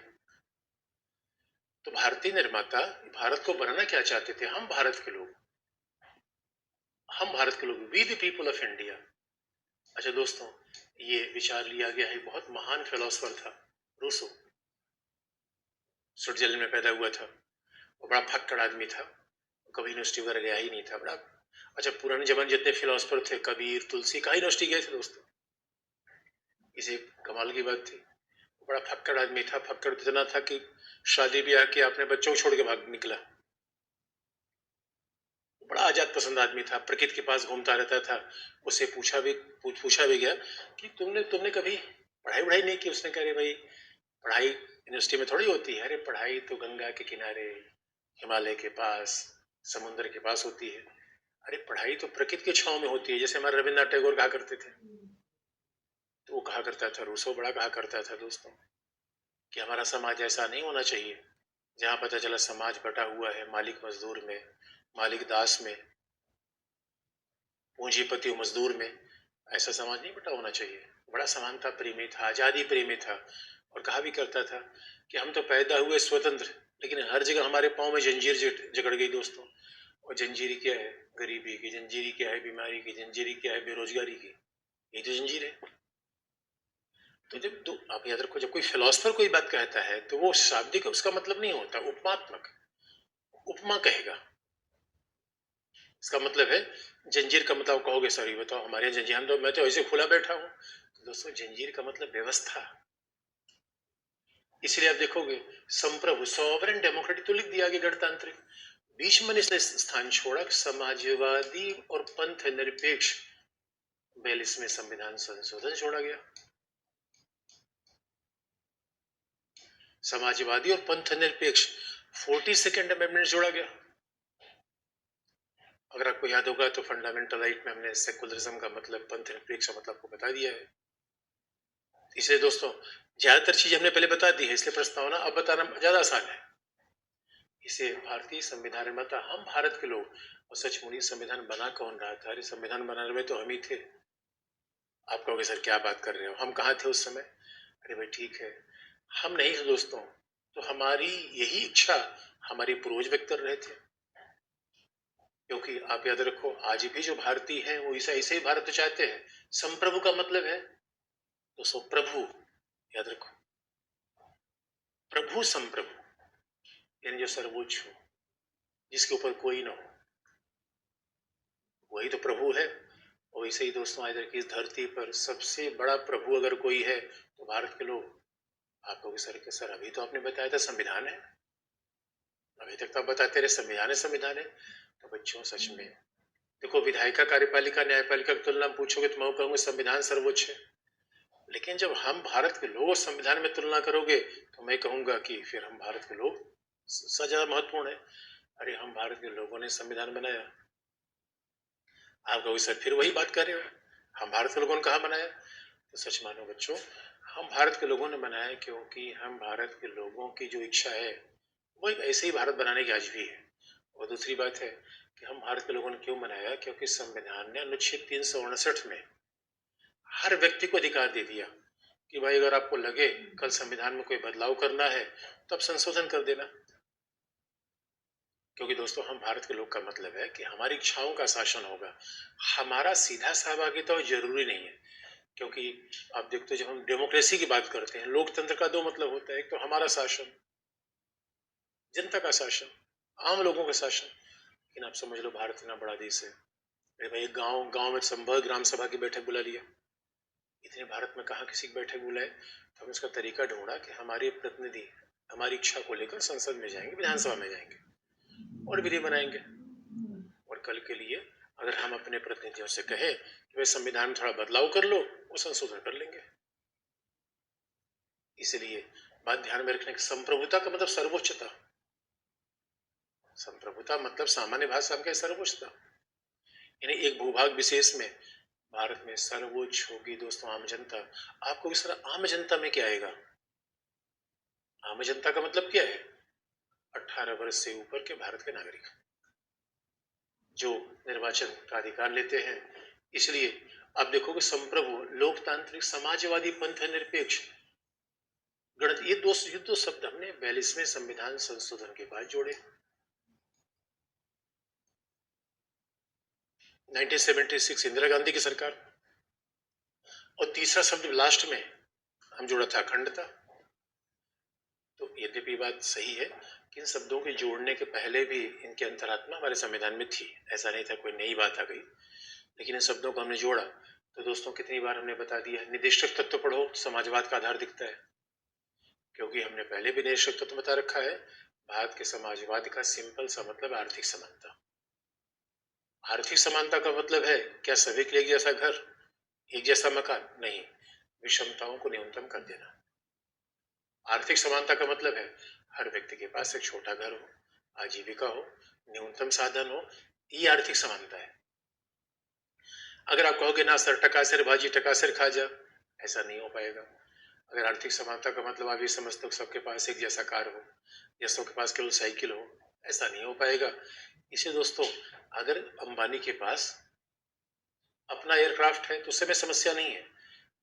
तो भारतीय निर्माता भारत को बनाना क्या चाहते थे, हम भारत के लोग, हम भारत के लोग, we the people of India. अच्छा दोस्तों, ये विचार लिया गया है, बहुत महान फिलोसफर था रूसो, स्विट्जरलैंड में पैदा हुआ था, वो बड़ा फक्कड़ आदमी था, कभी यूनिवर्सिटी वगैरह गया ही नहीं था, बड़ा अच्छा पुराने जमाने जितने फिलोसफर थे, कबीर, तुलसी, कहाँ यूनिवर्सिटी गए थे दोस्तों, इसे कमाल की बात थी। बड़ा फक्कड़ आदमी था, फक्कड़ इतना था कि शादी ब्याह के अपने बच्चों को छोड़ के भाग निकला। बड़ा आजाद पसंद आदमी था, प्रकृति के पास घूमता रहता था। उससे पूछा भी गया कि तुमने कभी पढ़ाई वढ़ाई नहीं की। उसने कहा अरे भाई पढ़ाई यूनिवर्सिटी में थोड़ी होती है, अरे पढ़ाई तो गंगा के किनारे, हिमालय के पास, समुद्र के पास होती है। अरे पढ़ाई तो प्रकृति के छांव में होती है, जैसे हमारे रविन्द्रनाथ टैगोर कहा करते थे। तो वो कहा करता था, रूसो बड़ा कहा करता था दोस्तों, कि हमारा समाज ऐसा नहीं होना चाहिए जहां पता चला समाज बटा हुआ है मालिक मजदूर में, मालिक दास में, पूंजीपति मजदूर में। ऐसा समाज नहीं बटा होना चाहिए। बड़ा समानता प्रेमी था, आजादी प्रेमी था, और कहा भी करता था कि हम तो पैदा हुए स्वतंत्र, लेकिन हर जगह हमारे पांव में जंजीर जकड़ गई दोस्तों। और जंजीर क्या है, गरीबी की जंजीर, क्या है बीमारी की जंजीर, क्या है बेरोजगारी की, यही तो जंजीर है। तो आप याद रखो, जब कोई फिलोसफर कोई बात कहता है तो वो शाब्दिक उसका मतलब नहीं होता, उपमात्मक, उपमा कहेगा। इसका मतलब है जंजीर का मतलब कहोगे सर ये बताओ हमारे यहाँ जंजीर, हम तो मैं तो ऐसे खुला बैठा हूँ। तो दोस्तों जंजीर का मतलब व्यवस्था। इसलिए आप देखोगे संप्रभु, सॉवरेन, डेमोक्रेटिक तो लिख दिया आगे गणतांत्रिक, बीच में इसने स्थान छोड़ा समाजवादी और पंथ निरपेक्ष, 42 में संविधान संशोधन छोड़ा गया। समाजवादी और पंथ निरपेक्ष, 42nd अमेंडमेंट जोड़ा गया। अगर आपको याद होगा तो फंडामेंटल राइट में हमने सेकुलरिज्म का मतलब, पंथ निरपेक्ष मतलब आपको बता दिया है। इसलिए दोस्तों ज्यादातर चीज हमने पहले बता दी है, इसलिए प्रस्तावना अब बताना ज्यादा आसान है। इसे भारतीय संविधान निर्माता हम भारत के लोग, और सचमुच संविधान बना कौन रहा था, अरे संविधान बनाने में तो हम ही थे। आप कहोगे सर क्या बात कर रहे हो, हम कहाँ थे उस समय। अरे भाई ठीक है, हम नहीं थे दोस्तों, तो हमारी यही इच्छा हमारे पूर्वज व्यक्त कर रहे थे। क्योंकि आप याद रखो आज भी जो भारतीय हैं वो ऐसे ही भारत चाहते हैं। संप्रभु का मतलब है दोस्तों प्रभु, याद रखो, प्रभु संप्रभु, यानी जो सर्वोच्च हो, जिसके ऊपर कोई ना हो, वही तो प्रभु है। और वैसे ही दोस्तों आज इस धरती पर सबसे बड़ा प्रभु अगर कोई है तो भारत के लोग। आप कहोगे सर के सर अभी तो आपने बताया था संविधान है, अभी तक तो आप बताते रहे संविधान है संविधान है। तो बच्चों सच में देखो, विधायिका, कार्यपालिका, न्यायपालिका की तुलना में पूछोगे तो मैं कहूंगा संविधान सर्वोच्च है। लेकिन जब हम भारत के लोग संविधान में तुलना करोगे तो मैं कहूंगा कि फिर हम भारत के लोग ज्यादा महत्वपूर्ण है। अरे हम भारत के लोगों ने संविधान बनाया। आप कहोगे सर फिर वही बात कर रहे हो, हम भारत के लोगों ने कहा बनाया? तो सच मानो बच्चों, हम भारत के लोगों ने बनाया क्योंकि हम भारत के लोगों की जो इच्छा है वो एक ऐसे ही भारत बनाने की आज भी है। और दूसरी बात है कि हम भारत के लोगों ने क्यों बनाया, क्योंकि संविधान ने अनुच्छेद 359 में हर व्यक्ति को अधिकार दे दिया कि भाई अगर आपको लगे कल संविधान में कोई बदलाव करना है तो आप संशोधन कर देना। क्योंकि दोस्तों, हम भारत के लोग का मतलब है कि हमारी इच्छाओं का शासन होगा, हमारा सीधा सहभागिता तो जरूरी नहीं है। क्योंकि आप देखते हो जब हम डेमोक्रेसी की बात करते हैं, लोकतंत्र का दो मतलब होता है, एक तो हमारा शासन, जनता का शासन, आम लोगों का शासन। लेकिन आप समझ लो भारत इतना बड़ा देश है, अरे भाई गांव गांव में संभव ग्राम सभा की बैठक बुला लिया। इतने भारत में कहाँ किसी की बैठक बुलाए? तो हम इसका तरीका ढूंढा कि हमारे प्रतिनिधि हमारी इच्छा को लेकर संसद में जाएंगे, विधानसभा में जाएंगे और विधि बनाएंगे। और कल के लिए अगर हम अपने प्रतिनिधियों से कहें कि भाई संविधान में थोड़ा बदलाव कर लो, वो संशोधन कर लेंगे। इसलिए बात ध्यान में रखने की, संप्रभुता का मतलब सर्वोच्चता। संप्रभुता मतलब सामान्य भाषा में सर्वोच्चता, यानी एक भूभाग विशेष में भारत में सर्वोच्च होगी दोस्तों आम जनता। आपको इस तरह आम जनता में क्या आएगा? आम जनता का मतलब क्या है? 18 वर्ष से ऊपर के भारत के नागरिक जो निर्वाचन का अधिकार लेते हैं। इसलिए आप देखोगे संप्रभु, लोकतांत्रिक, समाजवादी, पंथ निरपेक्ष, गणत, ये दो शब्द हमने 42वें संविधान संशोधन के बाद जोड़े। 1976 इंदिरा गांधी की सरकार। और तीसरा शब्द लास्ट में हम जोड़ा था अखंडता। तो यद्यपि बात सही है कि इन शब्दों के जोड़ने के पहले भी इनकी अंतरात्मा हमारे संविधान में थी, ऐसा नहीं था कोई नई बात आ गई। लेकिन इन शब्दों को हमने जोड़ा तो दोस्तों कितनी बार हमने बता दिया, निदेशक तत्व पढ़ो, समाजवाद का आधार दिखता है। क्योंकि हमने पहले भी निदेशक तत्व बता रखा है, भारत के समाजवाद का सिंपल सा मतलब आर्थिक समानता। आर्थिक समानता का मतलब है क्या सभी के लिए एक जैसा घर, एक जैसा मकान? नहीं, विषमताओं को न्यूनतम कर देना। आर्थिक समानता का मतलब है हर व्यक्ति के पास एक छोटा घर हो, आजीविका हो, न्यूनतम साधन हो, ये आर्थिक समानता है। अगर आप कहोगे ना सर टका सिर भाजी टका सिर खा जा, ऐसा नहीं हो पाएगा। अगर आर्थिक समानता का मतलब आप ये समझते हो सबके पास एक जैसा कार हो या सबके पास केवल साइकिल हो, ऐसा नहीं हो पाएगा। इसे दोस्तों, अगर अंबानी के पास अपना एयरक्राफ्ट है तो उससे में समस्या नहीं है,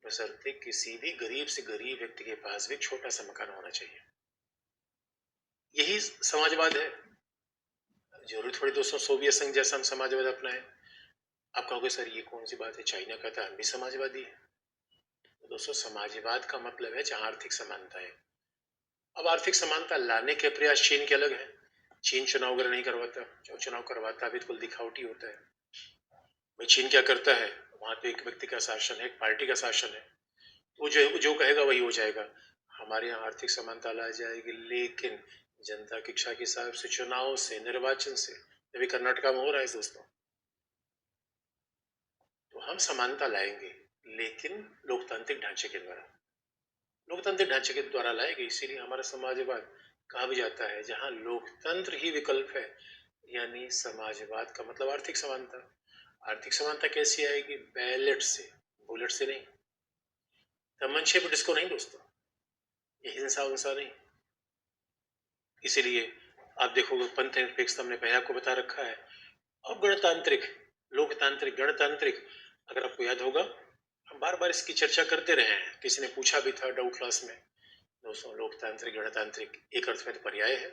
बशर्ते किसी भी गरीब से गरीब व्यक्ति के पास भी छोटा सा मकान होना चाहिए। यही समाजवाद है। जरूरी थोड़ी दोस्तों सोवियत संघ जैसा हम समाजवाद अपनाएं। आप कहोगे सर ये कौन सी बात है, चाइना का था हम भी समाजवादी है। तो दोस्तों समाजवाद का मतलब है जहां आर्थिक समानता है। अब आर्थिक समानता लाने के प्रयास चीन के अलग है। चीन चुनाव वगैरह नहीं करवाता, जो चुनाव करवाता भी बिल्कुल दिखावटी होता है। भाई चीन क्या करता है, वहां पे एक व्यक्ति का शासन है, एक पार्टी का शासन है, तो जो कहेगा वही हो जाएगा। हमारे यहाँ आर्थिक समानता ला जाएगी, लेकिन जनता की इच्छा के हिसाब से, चुनाव से, निर्वाचन से। अभी कर्नाटका में हो रहा है दोस्तों। तो हम समानता लाएंगे लेकिन लोकतांत्रिक ढांचे के द्वारा, लोकतांत्रिक ढांचे के द्वारा लाएंगे। इसीलिए हमारा समाजवाद कहा भी जाता है जहां लोकतंत्र ही विकल्प है, यानी समाजवाद का मतलब आर्थिक समानता। आर्थिक समानता कैसी आएगी? बैलेट से, बुलेट से नहीं, तमंचे पर डिस्को नहीं दोस्तों, ये हिंसा उंसा नहीं। इसीलिए आप देखोगे पंथ निरपेक्षता हमने पहले आपको बता रखा है। अब गणतांत्रिक, लोकतांत्रिक, गणतांत्रिक, अगर आपको याद होगा हम बार बार इसकी चर्चा करते रहे हैं, किसी ने पूछा भी था डाउट क्लास में। दोस्तों लोकतांत्रिक गणतांत्रिक एक अर्थ में तो पर्याय है,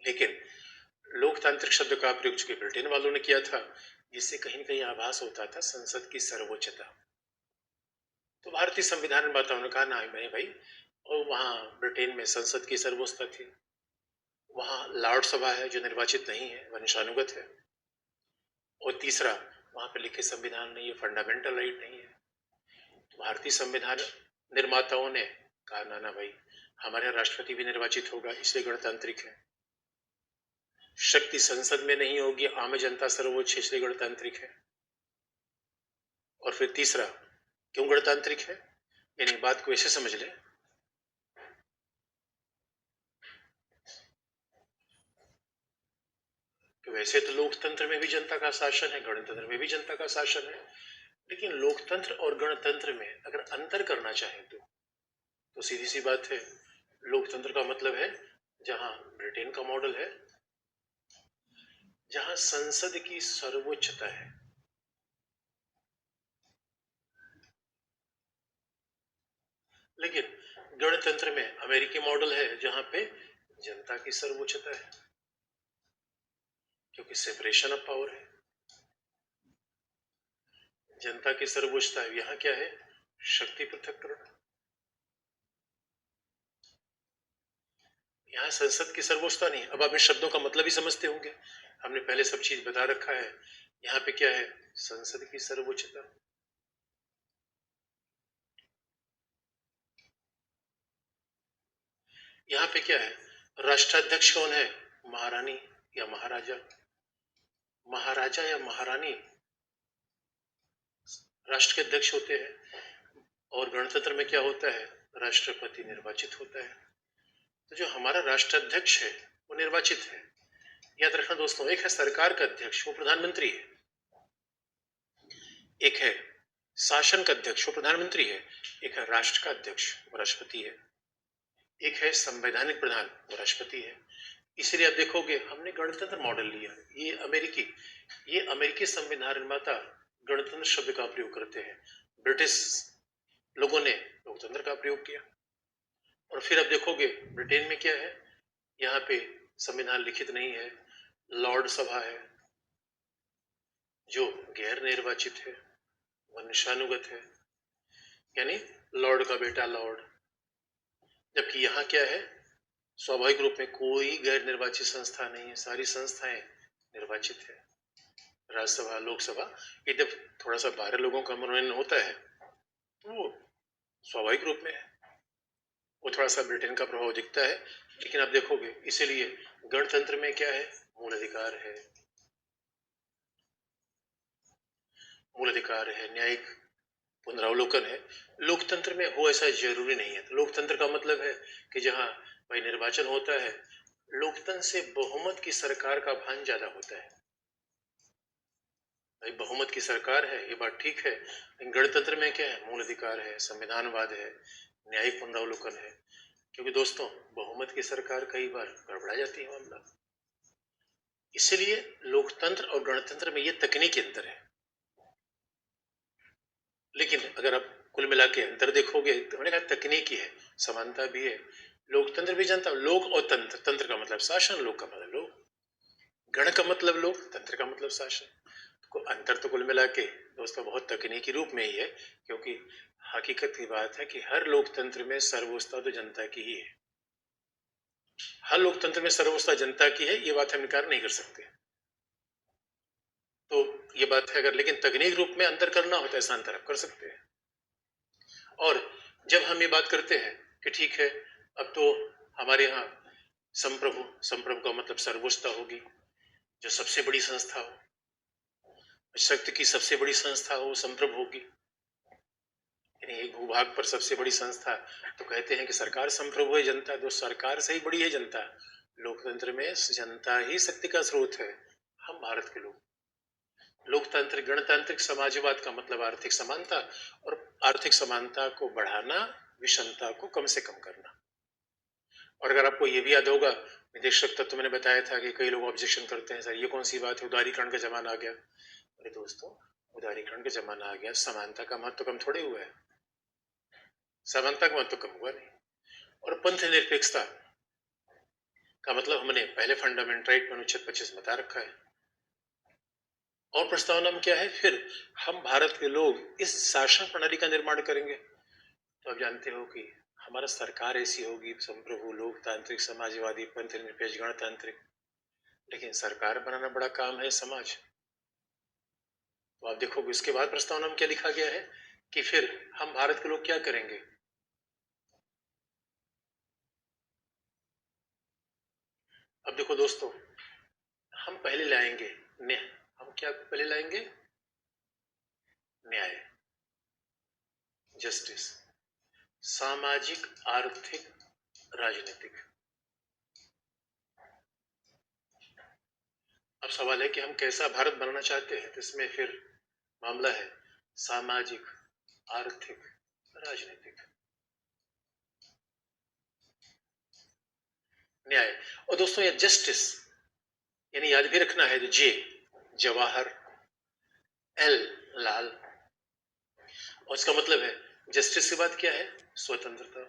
लेकिन लोकतांत्रिक शब्द का प्रयोग चूंकि ब्रिटेन वालों ने किया था, जिससे कहीं न कहीं आभास होता था संसद की सर्वोच्चता। तो भारतीय संविधान निर्माताओं ने कहा ना भाई, और वहां ब्रिटेन में संसद की सर्वोच्चता थी, वहां लॉर्ड सभा है जो निर्वाचित नहीं है, वंशानुगत है। और तीसरा, वहां पे लिखे संविधान में ये फंडामेंटल राइट नहीं है। तो भारतीय संविधान निर्माताओं ने कहा ना भाई, हमारे राष्ट्रपति भी निर्वाचित होगा, इसलिए गणतांत्रिक है। शक्ति संसद में नहीं होगी, आम जनता सर्वोच्च है इसलिए गणतांत्रिक है। और फिर तीसरा, क्यों गणतांत्रिक है, यानी बात को ऐसे समझ ले, कि वैसे तो लोकतंत्र में भी जनता का शासन है, गणतंत्र में भी जनता का शासन है, लेकिन लोकतंत्र और गणतंत्र में अगर अंतर करना चाहे तो सीधी सी बात है, लोकतंत्र का मतलब है जहां ब्रिटेन का मॉडल है, जहां संसद की सर्वोच्चता है। लेकिन गणतंत्र में अमेरिकी मॉडल है जहां पे जनता की सर्वोच्चता है, क्योंकि सेपरेशन ऑफ पावर है। जनता की सर्वोच्चता है, यहां क्या है, शक्ति पृथक्करण। यहाँ संसद की सर्वोच्चता नहीं। अब आप इन शब्दों का मतलब ही समझते होंगे, हमने पहले सब चीज बता रखा है। यहाँ पे क्या है, संसद की सर्वोच्चता। यहाँ पे क्या है, राष्ट्राध्यक्ष कौन है, महारानी या महाराजा। महाराजा या महारानी राष्ट्र के अध्यक्ष होते हैं, और गणतंत्र में क्या होता है, राष्ट्रपति निर्वाचित होता है। तो जो हमारा राष्ट्राध्यक्ष है वो निर्वाचित है। याद रखना दोस्तों, एक है सरकार का अध्यक्ष, वो प्रधानमंत्री है। एक है शासन का अध्यक्ष, वो प्रधानमंत्री है। एक है राष्ट्र का अध्यक्ष, वो राष्ट्रपति है। एक है संवैधानिक प्रधान, वो राष्ट्रपति है। इसलिए आप देखोगे हमने गणतंत्र मॉडल लिया। ये अमेरिकी संविधान निर्माता गणतंत्र शब्द का प्रयोग करते हैं, ब्रिटिश लोगों ने लोकतंत्र का प्रयोग किया। और फिर आप देखोगे ब्रिटेन में क्या है, यहाँ पे संविधान लिखित नहीं है, लॉर्ड सभा है जो गैर निर्वाचित है, वंशानुगत है, यानी लॉर्ड का बेटा लॉर्ड। जबकि यहाँ क्या है, स्वाभाविक रूप में कोई गैर निर्वाचित संस्था नहीं है, सारी संस्थाएं निर्वाचित है। राज्यसभा, लोकसभा, ये जब थोड़ा सा बाहर लोगों का मनोनयन होता है तो वो स्वाभाविक रूप में है, वो थोड़ा सा ब्रिटेन का प्रभाव दिखता है। लेकिन आप देखोगे, इसीलिए गणतंत्र में क्या है, मूल अधिकार है, मूल अधिकार है, न्यायिक पुनरावलोकन है। लोकतंत्र में हो ऐसा जरूरी नहीं है। तो लोकतंत्र का मतलब है कि जहां भाई निर्वाचन होता है, लोकतंत्र से बहुमत की सरकार का भान ज्यादा होता है। भाई बहुमत की सरकार है, ये बात ठीक है, लेकिन गणतंत्र में क्या है, मूल अधिकार है, संविधानवाद है, न्यायिक पुनरावलोकन है। क्योंकि दोस्तों बहुमत की सरकार कई बार गड़बड़ा जाती है मामला। इसलिए लोकतंत्र और गणतंत्र में ये तकनीकी अंतर है। लेकिन अगर आप कुल मिला के अंतर देखोगे तो मैंने कहा तकनीकी है, समानता भी है। लोकतंत्र भी जानता, लोक और तंत्र, तंत्र का मतलब शासन, लोक का मतलब लोक, गण का मतलब लोक, तंत्र का मतलब शासन। तो अंतर तो कुल मिला के दोस्तों बहुत तकनीकी रूप में ही है, क्योंकि हकीकत की बात है कि हर लोकतंत्र में सर्वोच्चता तो जनता की ही है। हर लोकतंत्र में सर्वोच्चता जनता की है, ये बात हम इनकार नहीं कर सकते। तो ये बात है, अगर लेकिन तकनीक रूप में अंतर करना होता है, ऐसा अंतर आप कर सकते हैं। और जब हम ये बात करते हैं कि ठीक है, अब तो हमारे यहाँ संप्रभु, संप्रभु का मतलब सर्वोच्चता होगी, जो सबसे बड़ी संस्था हो, शक्ति की सबसे बड़ी संस्था हो, संप्रभु होगी। यानी एक भूभाग पर सबसे बड़ी संस्था, तो कहते हैं कि सरकार संप्रभु है, जनता तो सरकार से ही बड़ी है जनता। लोकतंत्र में जनता ही शक्ति का स्रोत है। हम भारत के लोग, लोकतांत्रिक गणतांत्रिक समाजवाद का मतलब आर्थिक समानता, और आर्थिक समानता को बढ़ाना, विषमता को कम से कम करना। और अगर आपको ये भी याद होगा, निदेशक तत्व मैंने बताया था कि कई लोग ऑब्जेक्शन करते हैं, सर ये कौन सी बात है, उदारीकरण का जमाना आ गया। अरे दोस्तों, उदारीकरण का जमाना आ गया, समानता का महत्व कम थोड़े हुआ है, समानता का महत्व कम हुआ नहीं। और पंथ निरपेक्षता का मतलब हमने पहले फंडामेंट राइट में अनुच्छेद 25 बता रखा है। और प्रस्तावना में क्या है, फिर हम भारत के लोग इस शासन प्रणाली का निर्माण करेंगे। तो आप जानते हो कि हमारा सरकार ऐसी होगी, संप्रभु, लोकतांत्रिक, समाजवादी, पंथ निरपेक्ष, गणतांत्रिक। लेकिन सरकार बनाना बड़ा काम है, समाज। तो आप देखोगे इसके बाद प्रस्तावना में क्या लिखा गया है कि फिर हम भारत के लोग क्या करेंगे। अब देखो दोस्तों, हम पहले लाएंगे हम क्या पहले लाएंगे? न्याय, जस्टिस, सामाजिक, आर्थिक, राजनीतिक। अब सवाल है कि हम कैसा भारत बनाना चाहते हैं, तो इसमें फिर मामला है सामाजिक, आर्थिक, राजनीतिक, न्याय। और दोस्तों ये जस्टिस यानी याद भी रखना है, तो जे जवाहर, एल लाल, और इसका मतलब है जस्टिस के बाद क्या है? स्वतंत्रता।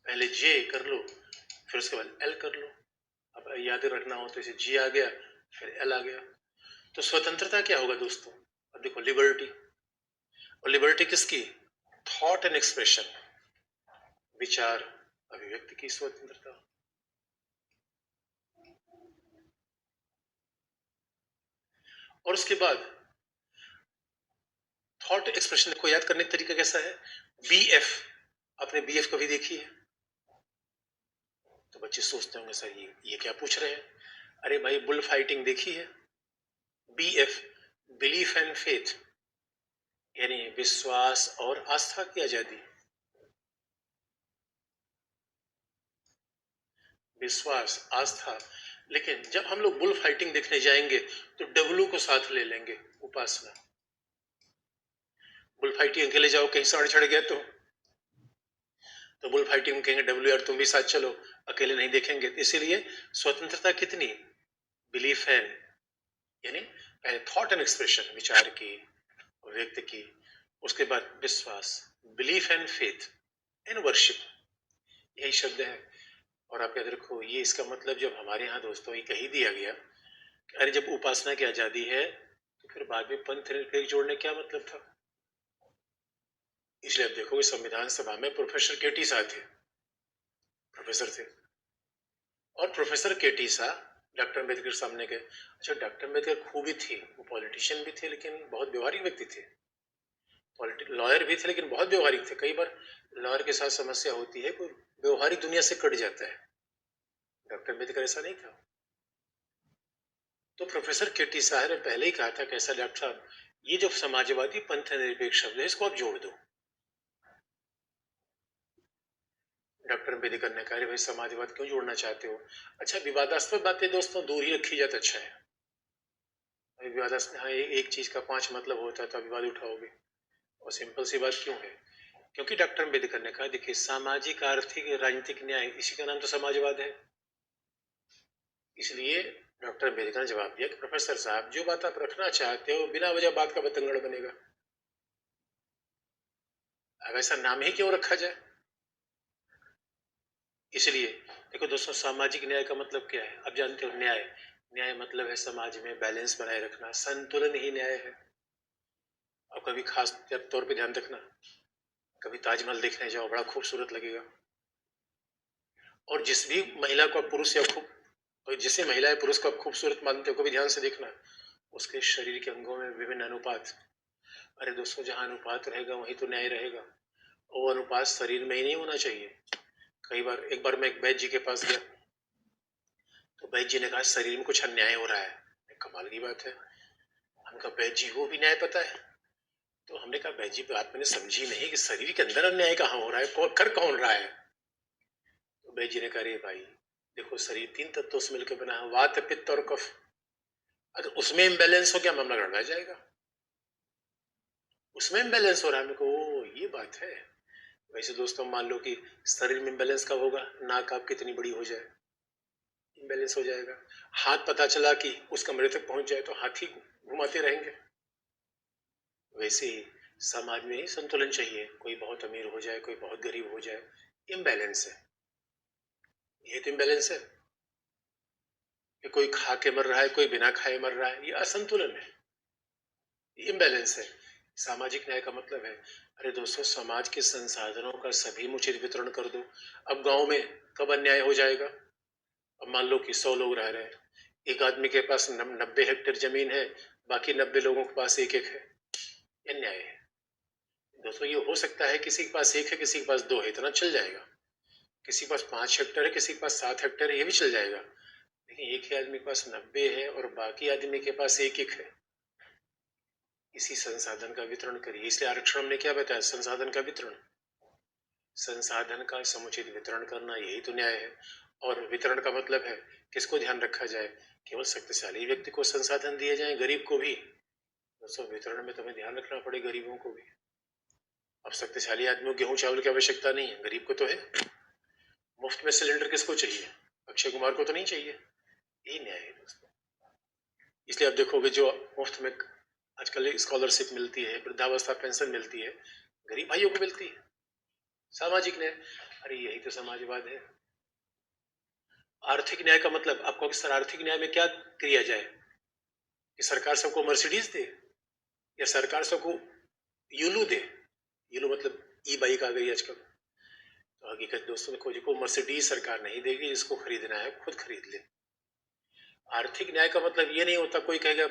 पहले जे कर लो, फिर उसके बाद एल कर लो। अब याद रखना हो तो इसे जी आ गया, फिर एल आ गया। तो स्वतंत्रता क्या होगा दोस्तों? अब देखो लिबर्टी, और लिबर्टी किसकी? थॉट एंड एक्सप्रेशन, विचार अभिव्यक्ति की स्वतंत्रता। और उसके बाद थॉट एक्सप्रेशन को याद करने का तरीका कैसा है? बीएफ, आपने बीएफ कभी देखी है? तो बच्चे सोचते होंगे सर ये क्या पूछ रहे हैं। अरे भाई बुल फाइटिंग देखी है? बीएफ, बिलीफ एंड फेथ, यानी विश्वास और आस्था की आजादी। विश्वास, आस्था। लेकिन जब हम लोग बुल फाइटिंग देखने जाएंगे तो डब्लू को साथ ले लेंगे, उपासना। बुल फाइटिंग अकेले जाओ, कहीं साड़ चढ़ गया तो बुल फाइटिंग कहेंगे डब्लू यार तुम भी साथ चलो, अकेले नहीं देखेंगे। इसीलिए स्वतंत्रता कितनी? बिलीफ एंड, यानी पहले थॉट एंड एक्सप्रेशन, विचार की, व्यक्त की। उसके बाद विश्वास, belief and faith and worship, यही शब्द है। और आप याद रखो ये इसका मतलब जब हमारे यहाँ दोस्तों ये कही दिया गया कि अरे जब उपासना की आजादी है तो फिर बाद में पंथ निरपेक्ष जोड़ने क्या मतलब था? इसलिए आप देखोगे संविधान सभा में प्रोफेसर केटी शाह थे, प्रोफेसर थे। और प्रोफेसर केटी शाह डॉक्टर अम्बेडकर सामने गए। अच्छा, डॉक्टर अम्बेडकर खूबी थी, वो पॉलिटिशियन भी थे लेकिन बहुत व्यवहारिक व्यक्ति थे। लॉयर भी थे लेकिन बहुत व्यवहारिक थे। कई बार लॉयर के साथ समस्या होती है, कोई व्यवहारिक दुनिया से कट जाता है। डॉक्टर अम्बेडकर ऐसा नहीं था। तो प्रोफेसर केटी शाह ने पहले ही कहा था कैसा डॉक्टर साहब, ये जो समाजवादी पंथ निरपेक्ष शब्द है इसको आप जोड़ दो। डॉक्टर अम्बेडकर ने कहा भाई समाजवाद क्यों जोड़ना चाहते हो? अच्छा, विवादास्पद बातें दोस्तों दूर ही रखी जाए तो अच्छा है। विवादास्पद, हाँ एक चीज का 5 मतलब होता है तो विवाद उठाओगे, और सिंपल सी बात क्यों है? क्योंकि डॉक्टर अम्बेडकर ने कहा देखिए सामाजिक, आर्थिक, राजनीतिक न्याय, इसी का नाम तो समाजवाद है। इसलिए डॉक्टर अम्बेडकर ने जवाब दिया कि प्रोफेसर साहब जो बात आप रखना चाहते हो बिना वजह बात का बतंगड़ बनेगा। अब ऐसा नाम ही क्यों रखा जाए? इसलिए देखो दोस्तों, सामाजिक न्याय का मतलब क्या है? आप जानते हो न्याय, न्याय मतलब है समाज में बैलेंस बनाए रखना, संतुलन ही न्याय है। और कभी खास तौर पे ध्यान रखना, कभी ताजमहल देखने जाओ, बड़ा खूबसूरत लगेगा। और जिस भी महिला को पुरुष या जिसे महिला या पुरुष को आप खूबसूरत मानते हो, कभी ध्यान से देखना उसके शरीर के अंगों में विभिन्न अनुपात। अरे दोस्तों, जहां अनुपात रहेगा वहीं तो न्याय रहेगा। और वो अनुपात शरीर में ही नहीं होना चाहिए। कई बार, एक बार मैं एक वैद्य जी के पास गया तो वैद्य जी ने कहा शरीर में कुछ अन्याय हो रहा है। कमाल की बात है। हम कहा वैद्य जी को भी न्याय पता है? तो हमने कहा वैद्य जी बात मैंने समझी नहीं कि शरीर के अंदर अन्याय कहाँ हो रहा है, कर कौन रहा है? तो वैद्य जी ने कहा रे भाई देखो, शरीर 3 तत्वों से मिलकर बना है, वात, पित्त और कफ। अगर उसमें इम्बैलेंस हो गया मामला गड़बड़ा जाएगा। उसमें इम्बैलेंस हो रहा है, मेरे को ये बात है। वैसे दोस्तों मान लो कि शरीर में इम्बैलेंस कब होगा? नाक आप कितनी बड़ी हो जाए, इम्बैलेंस हो जाएगा। हाथ पता चला कि उस कमरे तक पहुंच जाए तो हाथी घुमाते रहेंगे। वैसे ही समाज में ही संतुलन चाहिए, कोई बहुत अमीर हो जाए, कोई बहुत गरीब हो जाए, इम्बैलेंस है। ये तो इम्बैलेंस है कि कोई खा के मर रहा है, कोई बिना खाए मर रहा है, ये असंतुलन है, इम्बैलेंस है। सामाजिक न्याय का मतलब है अरे दोस्तों समाज के संसाधनों का सभी उचित वितरण कर दो। अब गांव में कब अन्याय हो जाएगा? अब मान लो कि 100 लोग रह रहे हैं, एक आदमी के पास 90 हेक्टेयर जमीन है, बाकी 90 लोगों के पास एक एक है, ये न्याय है? दोस्तों ये हो सकता है किसी के पास 1 है, किसी के पास 2 है, इतना चल जाएगा। किसी के पास 5 हेक्टेयर है, किसी के पास 7 हेक्टेयर है, ये भी चल जाएगा। लेकिन एक ही आदमी के पास 90 है और बाकी आदमी के पास एक एक है। इसी संसाधन का वितरण करिए। इसलिए आरक्षण हमने क्या बताया? संसाधन का वितरण, संसाधन का समुचित वितरण करना, यही तो न्याय है। और वितरण का मतलब है किसको ध्यान रखा जाए? केवल शक्तिशाली व्यक्ति को संसाधन दिए जाए, गरीब को भी? दोस्तों, वितरण में तुम्हें ध्यान रखना पड़े गरीबों को भी। अब शक्तिशाली आदमियों को गेहूं चावल की आवश्यकता नहीं है, गरीब को तो है। मुफ्त में सिलेंडर किसको चाहिए? अक्षय कुमार को तो नहीं चाहिए। यही न्याय है दोस्तों। इसलिए आप देखोगे जो मुफ्त में आजकल स्कॉलरशिप मिलती है, वृद्धावस्था पेंशन मिलती है, गरीब भाइयों को मिलती है। सामाजिक न्याय, अरे यही तो समाजवाद है। आर्थिक न्याय का मतलब आपको सर आर्थिक न्याय में क्या किया जाए? कि सरकार सबको मर्सिडीज दे या सरकार सबको यूलू दे? यूलू मतलब ई बाइक आ गई आजकल। तो हकीकत दोस्तों देखो, जिसको मर्सिडीज सरकार नहीं देगी, जिसको खरीदना है खुद खरीद ले। आर्थिक न्याय का मतलब ये नहीं होता कोई कहेगा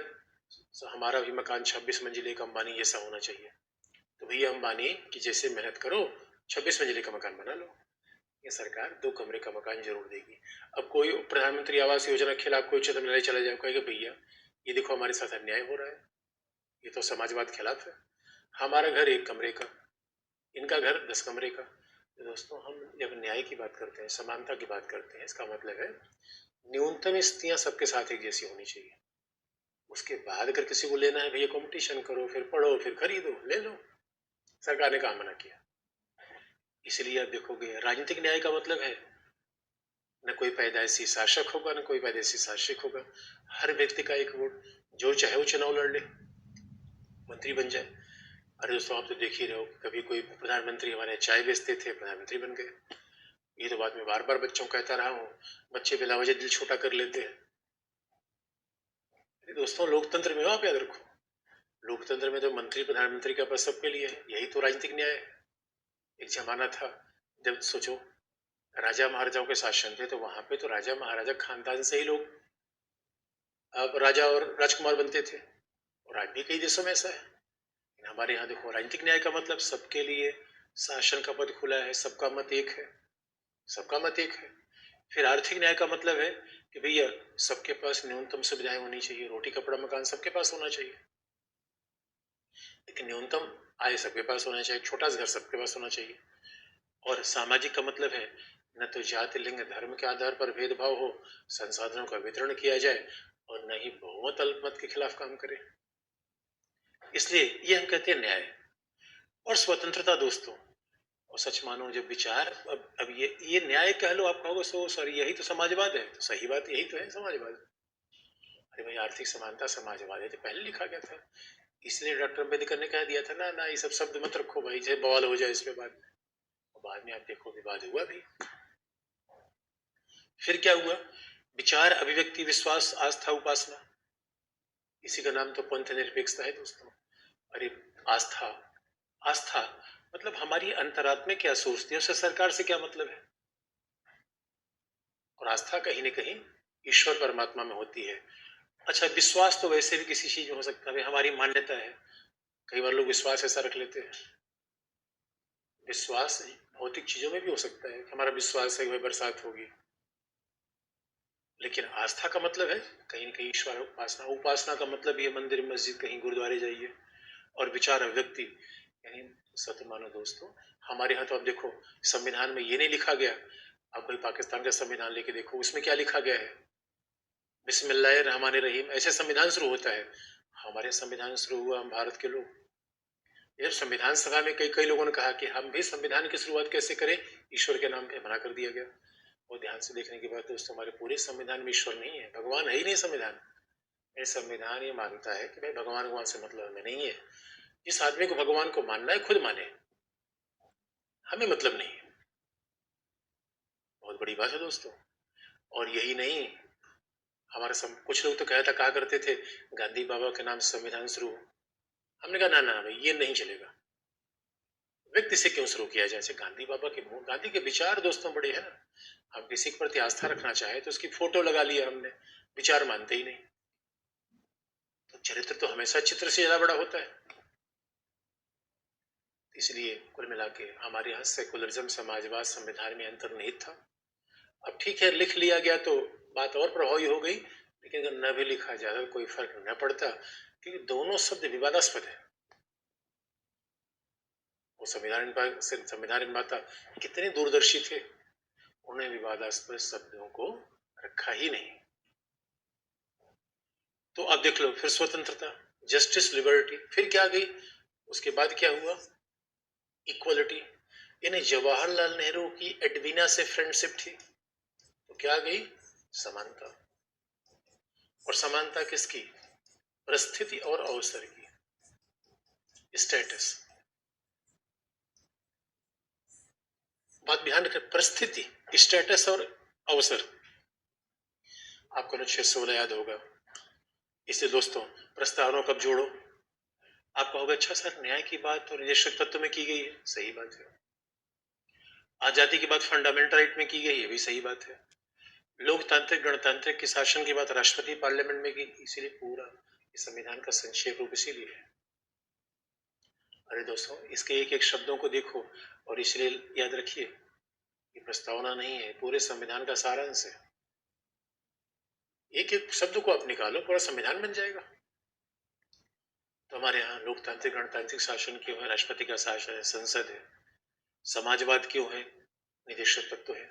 हमारा भी मकान 26 मंजिले का अंबानी जैसा होना चाहिए। तो भैया अंबानी की जैसे मेहनत करो, 26 मंजिले का मकान बना लो। ये सरकार 2 कमरे का मकान जरूर देगी। अब कोई प्रधानमंत्री आवास योजना के खिलाफ कोई चेतन ले चला जाए, कहेगा भैया ये देखो हमारे साथ अन्याय हो रहा है, ये तो समाजवाद खिलाफ है। हमारा घर 1 कमरे का, इनका घर 10 कमरे का। तो दोस्तों, हम जब न्याय की बात करते हैं, समानता की बात करते हैं, इसका मतलब है न्यूनतम स्थितियां सबके साथ एक जैसी होनी चाहिए। उसके बाद अगर किसी को लेना है भैया कंपटीशन करो, फिर पढ़ो, फिर खरीदो, ले लो। सरकार ने कहा मना किया। इसलिए आप देखोगे राजनीतिक न्याय का मतलब है न कोई पैदाइशी शासक होगा, न कोई पैदाइशी शासक होगा। हर व्यक्ति का एक वोट, जो चाहे वो चुनाव लड़ ले, मंत्री बन जाए। अरे दोस्तों, आप तो देख ही रहे हो, कभी कोई प्रधानमंत्री हमारे चाय बेचते थे, प्रधानमंत्री बन गए। ये तो बात मैं बार बार बच्चों को कहता रहा हूँ, बच्चे बिला वजह दिल छोटा कर लेते हैं। दोस्तों, लोकतंत्र में हो आप याद रखो, लोकतंत्र में तो मंत्री प्रधानमंत्री का पद सबके लिए है। यही तो राजनीतिक न्याय है। एक जमाना था जब सोचो राजा महाराजाओं के शासन थे, तो वहां पे तो राजा महाराजा खानदान से ही लोग अब राजा और राजकुमार बनते थे, और आज भी कई देशों में ऐसा है। हमारे यहाँ देखो, राजनीतिक न्याय का मतलब सबके लिए शासन का पद खुला है, सबका मत एक है, सबका मत एक है। फिर आर्थिक न्याय का मतलब है कि भैया सबके पास न्यूनतम सुविधाएं होनी चाहिए, रोटी कपड़ा मकान सबके पास होना चाहिए, लेकिन न्यूनतम आय सबके पास होना चाहिए, छोटा सा घर सबके पास होना चाहिए। और सामाजिक का मतलब है न तो जाति लिंग धर्म के आधार पर भेदभाव हो, संसाधनों का वितरण किया जाए, और न ही बहुमत अल्पमत के खिलाफ काम करे। इसलिए ये हम कहते हैं न्याय और स्वतंत्रता दोस्तों। और सच मानो जब विचार, अब ये न्याय कह लो, आप कहोगे सो सॉरी यही तो समाजवाद है। तो सही बात, यही तो है समाजवाद। अरे भाई, आर्थिक समानता समाजवाद है तो पहले लिखा गया था। इसलिए डॉक्टर अम्बेडकर ने कह दिया था ना ना ये सब शब्द मत रखो भाई, जैसे बवाल हो जाए इस पे बाद में आप देखो विवाद हुआ भी। फिर क्या हुआ? विचार, अभिव्यक्ति, विश्वास, आस्था, उपासना, इसी का नाम तो पंथ निरपेक्षता है दोस्तों। अरे आस्था, आस्था मतलब हमारी अंतरात्मा क्या सोचती है, उससे सरकार से क्या मतलब है। और आस्था कहीं न कहीं ईश्वर परमात्मा में होती है। अच्छा, विश्वास तो वैसे भी किसी चीज में हो सकता है, हमारी मान्यता है। कई बार लोग विश्वास ऐसा रख लेते हैं, विश्वास भौतिक चीजों में भी हो सकता है, हमारा विश्वास है कि बरसात होगी। लेकिन आस्था का मतलब है कहीं न कहीं ईश्वर उपासना। उपासना का मतलब ये मंदिर मस्जिद कहीं गुरुद्वारे जाइए। और विचार अभिव्यक्ति यानी सत्य मानो दोस्तों, हमारे यहाँ तो आप देखो संविधान में ये नहीं लिखा गया, आप कोई पाकिस्तान का संविधान लेके देखो, उसमें क्या लिखा गया है? बिस्मिल्लाह रहमान रहीम, ऐसे संविधान शुरू होता है। हमारे संविधान शुरू हुआ हम भारत के लोग। ये संविधान सभा में कई कई लोगों ने कहा कि हम भी संविधान की शुरुआत कैसे करें, ईश्वर के नाम पे मना कर दिया गया। और ध्यान से देखने के बाद दोस्तों, हमारे पूरे संविधान में ईश्वर नहीं है, भगवान है ही नहीं संविधान। ये संविधान ये मानता है कि भाई भगवान भगवान से मतलब हमें नहीं है। जिस आदमी को भगवान को मानना है खुद माने, हमें मतलब नहीं है। बहुत बड़ी बात है दोस्तों। और यही नहीं, कुछ लोग तो कहा करते थे गांधी बाबा के नाम से संविधान शुरू हो। हमने कहा ना ना भाई, ये नहीं चलेगा। व्यक्ति से क्यों शुरू किया जाए? गांधी के विचार दोस्तों बड़े हैं ना। हम किसी के प्रति आस्था रखना चाहे तो उसकी फोटो लगा लिया हमने, विचार मानते ही नहीं। तो चरित्र तो हमेशा चित्र से ज्यादा बड़ा होता है। इसलिए कुल मिला के हमारे यहाँ सेकुलरिज्म, समाजवाद संविधान में अंतर्निहित था। अब ठीक है, लिख लिया गया तो बात और प्रभावी हो गई, लेकिन अगर न भी लिखा जाता तो कोई फर्क न पड़ता, क्योंकि दोनों शब्द विवादास्पद है। वो संविधान निर्माता कितने दूरदर्शी थे, उन्हें विवादास्पद शब्दों को रखा ही नहीं। तो अब देख लो, फिर स्वतंत्रता, जस्टिस, लिबर्टी, फिर क्या गई, उसके बाद क्या हुआ, इक्वलिटी। यानी जवाहरलाल नेहरू की एडवीना से फ्रेंडशिप थी, तो क्या गई, समानता। और समानता किसकी, परिस्थिति और अवसर की, स्टेटस। बात ध्यान रखें, परिस्थिति, स्टेटस और अवसर। आपको अनुच्छेद 16 याद होगा। इसलिए दोस्तों, प्रस्तावना कब जोड़ो, आपका होगा अच्छा सर, न्याय की बात तो निदेशक तत्व में की गई है, सही बात है। आजादी की बात फंडामेंटल राइट में की गई है, भी सही बात है। लोकतांत्रिक गणतांत्रिक के शासन की बात राष्ट्रपति पार्लियामेंट में की, इसीलिए पूरा इस संविधान का संक्षेप रूप इसीलिए है। अरे दोस्तों, इसके एक एक शब्दों को देखो, और इसलिए याद रखिए, ये प्रस्तावना नहीं है, पूरे संविधान का सारांश है। एक एक शब्द को आप निकालो, पूरा संविधान बन जाएगा। तो हमारे यहाँ लोकतांत्रिक गणतांत्रिक शासन क्यों है, राष्ट्रपति का शासन है, संसद है। समाजवाद क्यों है, निदेशक तत्व है।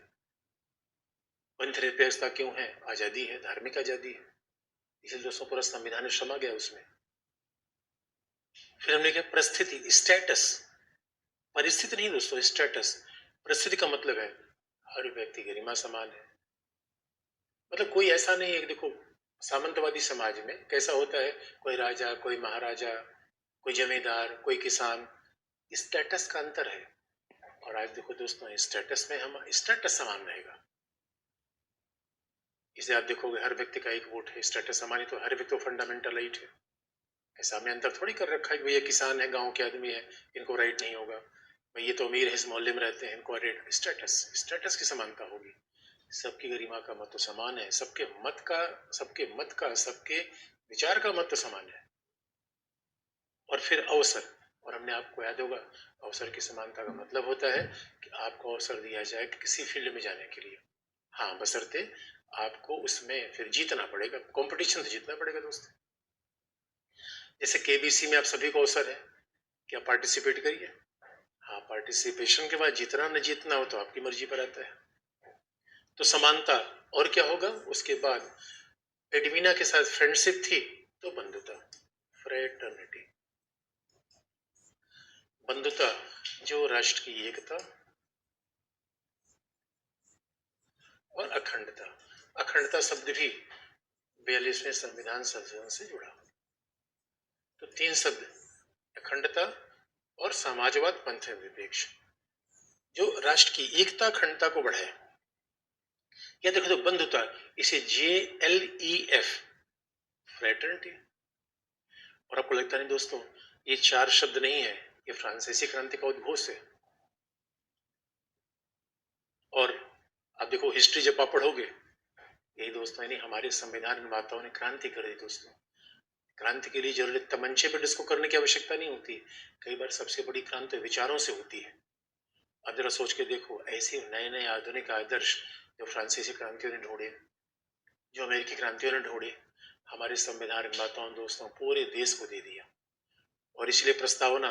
पंथ निरपेक्षता क्यों है, आजादी है, धार्मिक आजादी है। इसलिए दोस्तों पूरा संविधान समा गया उसमें। फिर हमने क्या, परिस्थिति, स्टेटस। परिस्थिति नहीं दोस्तों, स्टेटस। परिस्थिति का मतलब है हर व्यक्ति गरिमा समान है। मतलब कोई ऐसा नहीं है, देखो सामंतवादी समाज में कैसा होता है, कोई राजा, कोई महाराजा, कोई जमींदार, कोई किसान, स्टेटस का अंतर है। और आज देखो दोस्तों, स्टेटस में हम स्टेटस समान रहेगा। इसे आप देखोगे, हर व्यक्ति का एक वोट है, स्टेटस समान, तो हर व्यक्ति को फंडामेंटल राइट है। ऐसा हमने अंतर थोड़ी कर रखा है कि भैया किसान है, गांव के आदमी है, इनको राइट नहीं होगा, भाई ये तो अमीर है, इस मोहल्ले में रहते हैं, इनको राइट। स्टेटस की समानता होगी। सबकी गरिमा का मत तो समान है, सबके मत का, सबके विचार का मत तो समान है। और फिर अवसर, और हमने आपको याद होगा, अवसर की समानता का मतलब होता है कि आपको अवसर दिया जाए कि किसी फील्ड में जाने के लिए, हाँ बशर्ते आपको उसमें फिर जीतना पड़ेगा, कंपटीशन से जीतना पड़ेगा दोस्त। जैसे केबीसी में आप सभी को अवसर है कि आप पार्टिसिपेट करिए, हाँ पार्टिसिपेशन के बाद जीतना न जीतना हो तो आपकी मर्जी पर आता है। तो समानता, और क्या होगा उसके बाद, एडवीना के साथ फ्रेंडशिप थी तो बंधुता, फ्रेटर्निटी। बंधुता जो राष्ट्र की एकता और अखंडता। अखंडता शब्द भी 42वें संविधान संशोधन से जुड़ा। तो तीन शब्द, अखंडता और समाजवाद, पंथ निरपेक्ष, जो राष्ट्र की एकता अखंडता को बढ़ाए। या देखो तो बंधुता, इसे JLEF, फ्रेटर्निटी। और आपको लगता नहीं दोस्तों, ये चार शब्द नहीं है, ये फ्रांसीसी क्रांति का उद्घोष है। और आप देखो हिस्ट्री जब आप पढ़ोगे, यही दोस्तों, यानी हमारे संविधान निर्माताओं ने क्रांति कर दी दोस्तों। क्रांति के लिए जरूरी तमंचे पर डिस्को करने की आवश्यकता नहीं होती, कई बार सबसे बड़ी क्रांति विचारों से होती है। अब जरा सोच के देखो, ऐसे नए नए आधुनिक आदर्श जो फ्रांसीसी क्रांतियों ने ढूंढे, जो अमेरिकी क्रांतियों ने ढूंढे, हमारे संविधान निर्माताओं दोस्तों पूरे देश को दे दिया। और इसलिए प्रस्तावना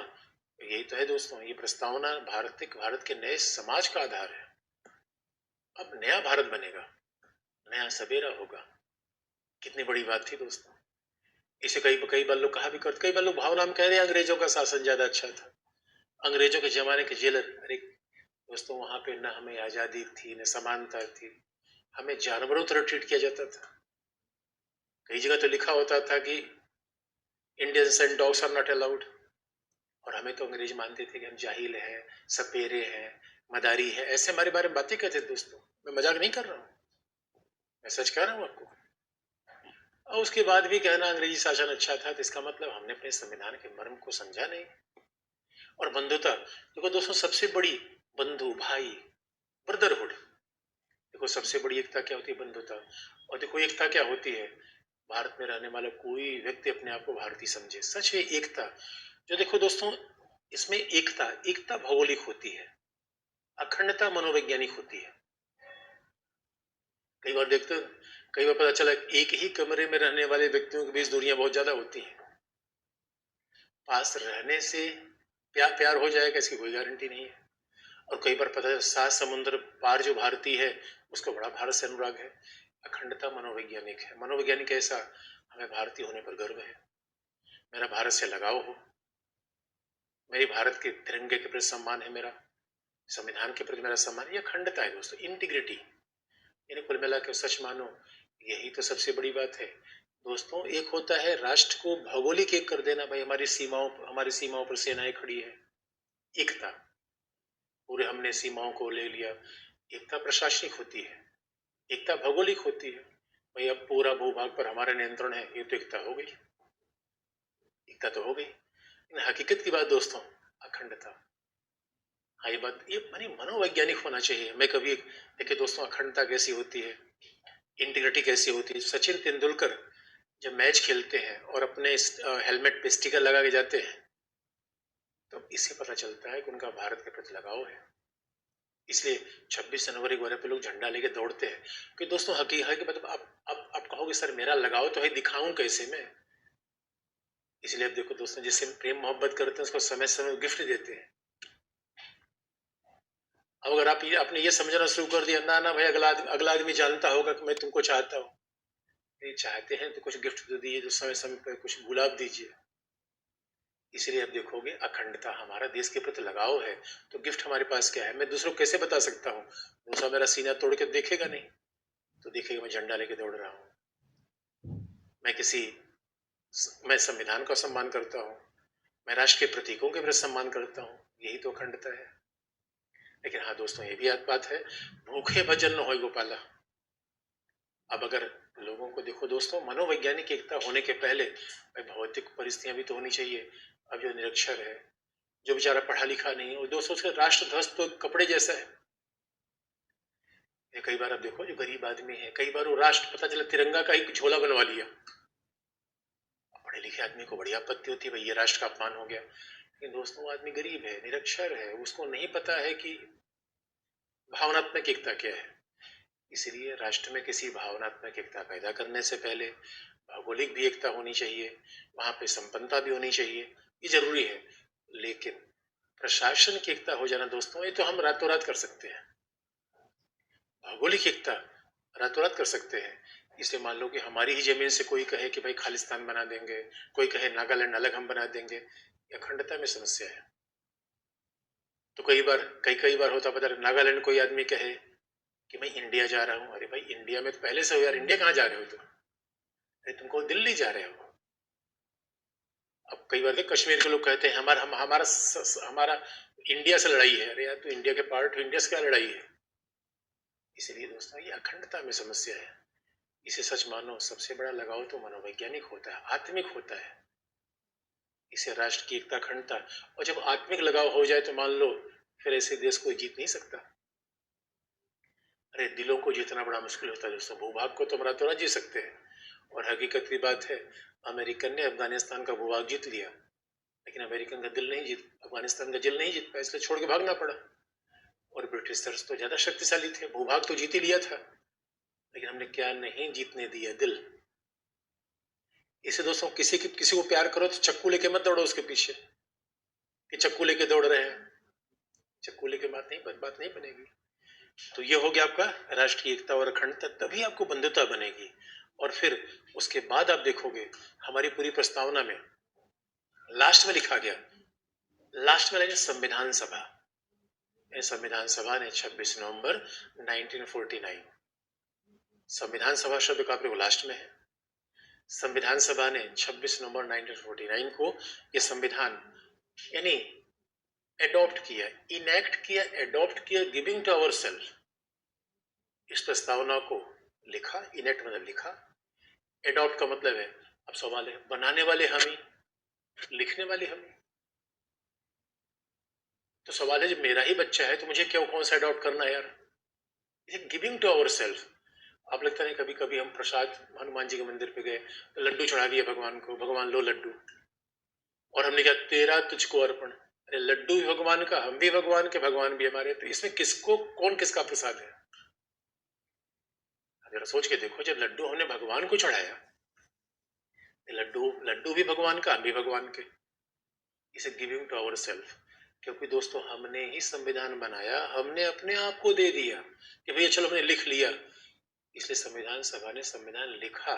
यही तो है दोस्तों, ये प्रस्तावना भारत के नए समाज का आधार है। अब नया भारत बनेगा, नया सवेरा होगा। कितनी बड़ी बात थी दोस्तों। इसे कई बार लोग कहा भी करते, कई बार लोग भावना में कह रहे हैं अंग्रेजों का शासन ज्यादा अच्छा था, अंग्रेजों के जमाने के जेलर। अरे दोस्तों, वहां पे न हमें आजादी थी, न समानता थी, हमें जानवरों तरह ट्रीट किया जाता था। कई जगह तो लिखा होता था कि Indians and dogs are not allowed. और हमें तो अंग्रेज मानते थे कि हम जाहिल हैं, सपेरे हैं, मदारी है, ऐसे हमारे बारे में बातें कहते थे दोस्तों। मैं मजाक नहीं कर रहा हूँ, मैं सच कह रहा हूँ आपको। और उसके बाद भी कहना अंग्रेजी शासन अच्छा था, तो इसका मतलब हमने अपने संविधान के मर्म को समझा नहीं। और बंधुता, देखो दोस्तों, सबसे बड़ी बंधु भाई, ब्रदरहुड। देखो सबसे बड़ी एकता क्या होती है, बंधुता। और देखो एकता क्या होती है, भारत में रहने वाला कोई व्यक्ति अपने आप को भारतीय समझे, सच है एकता। जो देखो दोस्तों, इसमें एकता भौगोलिक होती है, अखंडता मनोवैज्ञानिक होती है। कई बार देखते हो, कई बार पता चला एक ही कमरे में रहने वाले व्यक्तियों के बीच दूरियां बहुत ज्यादा होती हैं। पास रहने से प्यार हो जाएगा इसकी कोई गारंटी नहीं है। और कई बार पता है 7 समुद्र पार जो भारतीय है उसको बड़ा भारत से अनुराग है। अखंडता मनोवैज्ञानिक है। मनोवैज्ञानिक ऐसा, हमें भारतीय होने पर गर्व है, मेरा भारत से लगाव हो, मेरी भारत के तिरंगे के प्रति सम्मान है, मेरा संविधान के प्रति मेरा सम्मान, यह अखंडता है दोस्तों, इंटीग्रिटी। यानी कुल मिला के सच मानो, यही तो सबसे बड़ी बात है दोस्तों। एक होता है राष्ट्र को भौगोलिक एक कर देना, भाई हमारी सीमाओं पर सेनाएं खड़ी है, एकता, पूरे हमने सीमाओं को ले लिया। एकता प्रशासनिक होती है, एकता भौगोलिक होती है, भाई अब पूरा भूभाग पर हमारा नियंत्रण है, ये तो एकता हो गई, एकता तो हो गई। इन हकीकत की बात दोस्तों, अखंडता। हाँ, ये बात ये मानी मनोवैज्ञानिक होना चाहिए। मैं कभी देखिए दोस्तों, अखंडता कैसी होती है, इंटीग्रिटी कैसी होती है। सचिन तेंदुलकर जब मैच खेलते हैं और अपने हेलमेट पे स्टिकर लगा के जाते हैं, तो इससे पता चलता है कि उनका भारत के प्रति लगाव है। इसलिए 26 जनवरी को पे लोग झंडा लेके दौड़ते हैं कि दोस्तों हकीकत है कि मतलब आप कहोगे सर मेरा लगाव तो है, दिखाऊं कैसे मैं। इसलिए अब देखो दोस्तों, जिससे प्रेम मोहब्बत करते हैं उसको समय समय गिफ्ट देते हैं। अब अगर आपने ये समझना शुरू कर दिया, ना भाई अगला आदमी जानता होगा कि मैं तुमको चाहता हूँ, ये चाहते हैं तो कुछ गिफ्ट दे दीजिए, तो समय समय पर कुछ गुलाब दीजिए। इसलिए अब देखोगे अखंडता, हमारा देश के प्रति लगाव है, तो गिफ्ट हमारे पास क्या है, मैं दूसरों को कैसे बता सकता हूँ। दूसरा मेरा सीना तोड़ के देखेगा नहीं, तो देखेगा मैं झंडा लेके दौड़ रहा हूँ, मैं संविधान का सम्मान करता हूँ, मैं राष्ट्र के प्रतीकों के प्रति सम्मान करता हूँ, यही तो अखंडता है। लेकिन हाँ दोस्तों, ये भी बात है, भूखे भजन न होय गोपाला। अब अगर लोगों को देखो दोस्तों, मनोवैज्ञानिक एकता होने के पहले भौतिक परिस्थितियां भी तो होनी चाहिए। अब जो निरक्षर है, जो बेचारा पढ़ा लिखा नहीं है, और दोस्तों उसके राष्ट्र ध्वज तो कपड़े जैसा है। कई बार आप देखो जो गरीब आदमी है, कई बार वो राष्ट्र पता चला तिरंगा का ही झोला बनवा लिया। पढ़े लिखे आदमी को बड़ी आपत्ति होती है, भाई ये राष्ट्र का अपमान हो गया। लेकिन दोस्तों, आदमी गरीब है, निरक्षर है, उसको नहीं पता है कि भावनात्मक एकता क्या है। इसलिए राष्ट्र में किसी भावनात्मक एकता पैदा करने से पहले भौगोलिक भी एकता होनी चाहिए, वहां पे संपन्नता भी होनी चाहिए, ये जरूरी है। लेकिन प्रशासन की एकता हो जाना दोस्तों, ये तो हम रातों रात कर सकते हैं। भौगोलिक एकता रातों रात कर सकते हैं। इसे मान लो कि हमारी ही जमीन से कोई कहे कि भाई खालिस्तान बना देंगे, कोई कहे नागालैंड अलग हम बना देंगे, अखंडता में समस्या है। तो कई बार होता पता, नागालैंड कोई आदमी कहे कि मैं इंडिया जा रहा हूँ। अरे भाई, इंडिया में तो पहले से हो यार, इंडिया कहाँ जा रहे हो तुम? अरे तुमको दिल्ली जा रहे हो। अब कई बार कश्मीर के लोग कहते हैं हमारा इंडिया से लड़ाई है। अरे यार, तो इंडिया के पार्ट हो, इंडिया से क्या लड़ाई है? इसलिए दोस्तों, ये अखंडता में समस्या है। इसे सच मानो, सबसे बड़ा लगाव तो मनोवैज्ञानिक होता है, आत्मिक होता है। इसे राष्ट्र की एकता, अखंडता, और जब आत्मिक लगाव हो जाए तो मान लो फिर ऐसे देश कोई जीत नहीं सकता। अरे दिलों को जीतना बड़ा मुश्किल होता है दोस्तों। भूभाग को तो हम रातों रात जीत सकते हैं, और हकीकत की बात है, अमेरिकन ने अफगानिस्तान का भूभाग जीत लिया, लेकिन अमेरिकन का दिल नहीं जीत, अफगानिस्तान का दिल नहीं जीत पाया, इसलिए छोड़ के भागना पड़ा। और ब्रिटिशर्स तो ज्यादा शक्तिशाली थे, भूभाग तो जीत ही लिया था, लेकिन हमने क्या नहीं जीतने दिया, दिल। इसे दोस्तों, किसी को प्यार करो तो चक्कू लेके मत दौड़ो उसके पीछे कि चक्कू लेके दौड़ रहे हैं। चक्कू लेके बात नहीं बनेगी। तो ये हो गया आपका राष्ट्र की एकता और अखंडता, तभी आपको बंधुता बनेगी। और फिर उसके बाद आप देखोगे हमारी पूरी प्रस्तावना में लास्ट में लिखा गया, लास्ट में लगे संविधान सभा। संविधान सभा ने 26 नवंबर 1949, संविधान सभा शब्द का प्रयोग लास्ट में है। संविधान सभा ने 26 नवंबर 1949 को ये संविधान यानी एडॉप्ट किया, इनेक्ट किया, एडॉप्ट किया, गिविंग टू आवर सेल्फ। इस प्रस्तावना को लिखा, इनेक्ट मतलब लिखा, एडॉप्ट का मतलब है, अब सवाल है, बनाने वाले हम ही, लिखने वाले हम ही। तो सवाल है, जब मेरा ही बच्चा है तो मुझे क्यों कौन सा एडॉप्ट करना है यार? Giving to our self. आप लगता है कभी कभी हम प्रसाद हनुमान जी के मंदिर पे गए तो लड्डू चढ़ा दिया भगवान को, भगवान लो लड्डू, और हमने कहा तेरा तुझको अर्पण। अरे लड्डू भी भगवान का, हम भी भगवान के, भगवान भी हमारे, तो इसमें कौन किसका प्रसाद है? जरा सोच के देखो, जब लड्डू हमने भगवान को चढ़ाया, लड्डू लड्डू भी भगवान का, हम भी भगवान के, इसे गिविंग टू आवर सेल्फ। क्योंकि दोस्तों हमने ही संविधान बनाया, हमने अपने आप को दे दिया कि भैया चलो हमने लिख लिया, इसलिए संविधान सभा ने संविधान लिखा,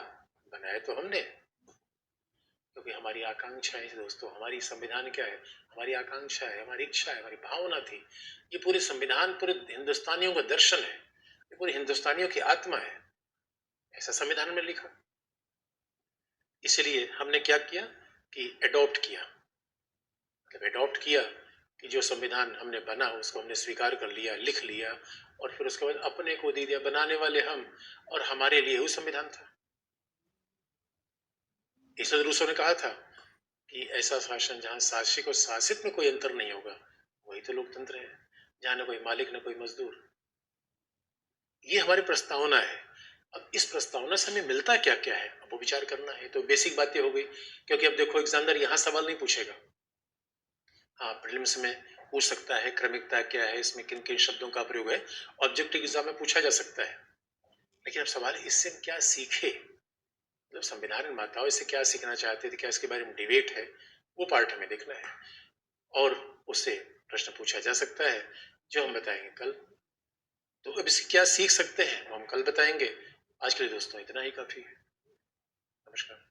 बनाया तो हमने। क्योंकि हमारी आकांक्षा है दोस्तों, हमारी संविधान क्या है, हमारी आकांक्षा है, हमारी इच्छा है, हमारी भावना थी। ये पूरे संविधान पूरे हिंदुस्तानियों का दर्शन है, ये पूरे हिंदुस्तानियों की आत्मा है, ऐसा संविधान में लिखा। इसलिए हमने क्या किया कि एडॉप्ट किया, मतलब एडॉप्ट किया कि जो संविधान हमने बना उसको हमने स्वीकार कर लिया, लिख लिया, और फिर उसके बाद अपने को दे दिया, बनाने वाले हम, और हमारे लिए वो संविधान था। इसलिए रूसो ने कहा था कि ऐसा शासन जहां शासक और शासित में कोई अंतर नहीं होगा, वही तो लोकतंत्र है, जहां न कोई मालिक न कोई मजदूर। ये हमारी प्रस्तावना है। अब इस प्रस्तावना से हमें मिलता क्या क्या है, अब वो विचार करना है। तो बेसिक बातें हो गई, क्योंकि अब देखो एग्जामिनर यहाँ सवाल नहीं पूछेगा। हाँ, प्रीलिम्स में पूछ सकता है क्रमिकता क्या है, इसमें किन किन शब्दों का प्रयोग है, ऑब्जेक्टिव एग्जाम में पूछा जा सकता है। लेकिन अब सवाल इससे हम क्या सीखे, मतलब संविधान निर्माताओं इससे क्या सीखना चाहते थे, क्या इसके बारे में डिबेट है, वो पार्ट हमें देखना है। और उससे प्रश्न पूछा जा सकता है जो हम बताएंगे कल। तो अब इससे क्या सीख सकते हैं वो हम कल बताएंगे। आज के लिए दोस्तों इतना ही काफी है। नमस्कार।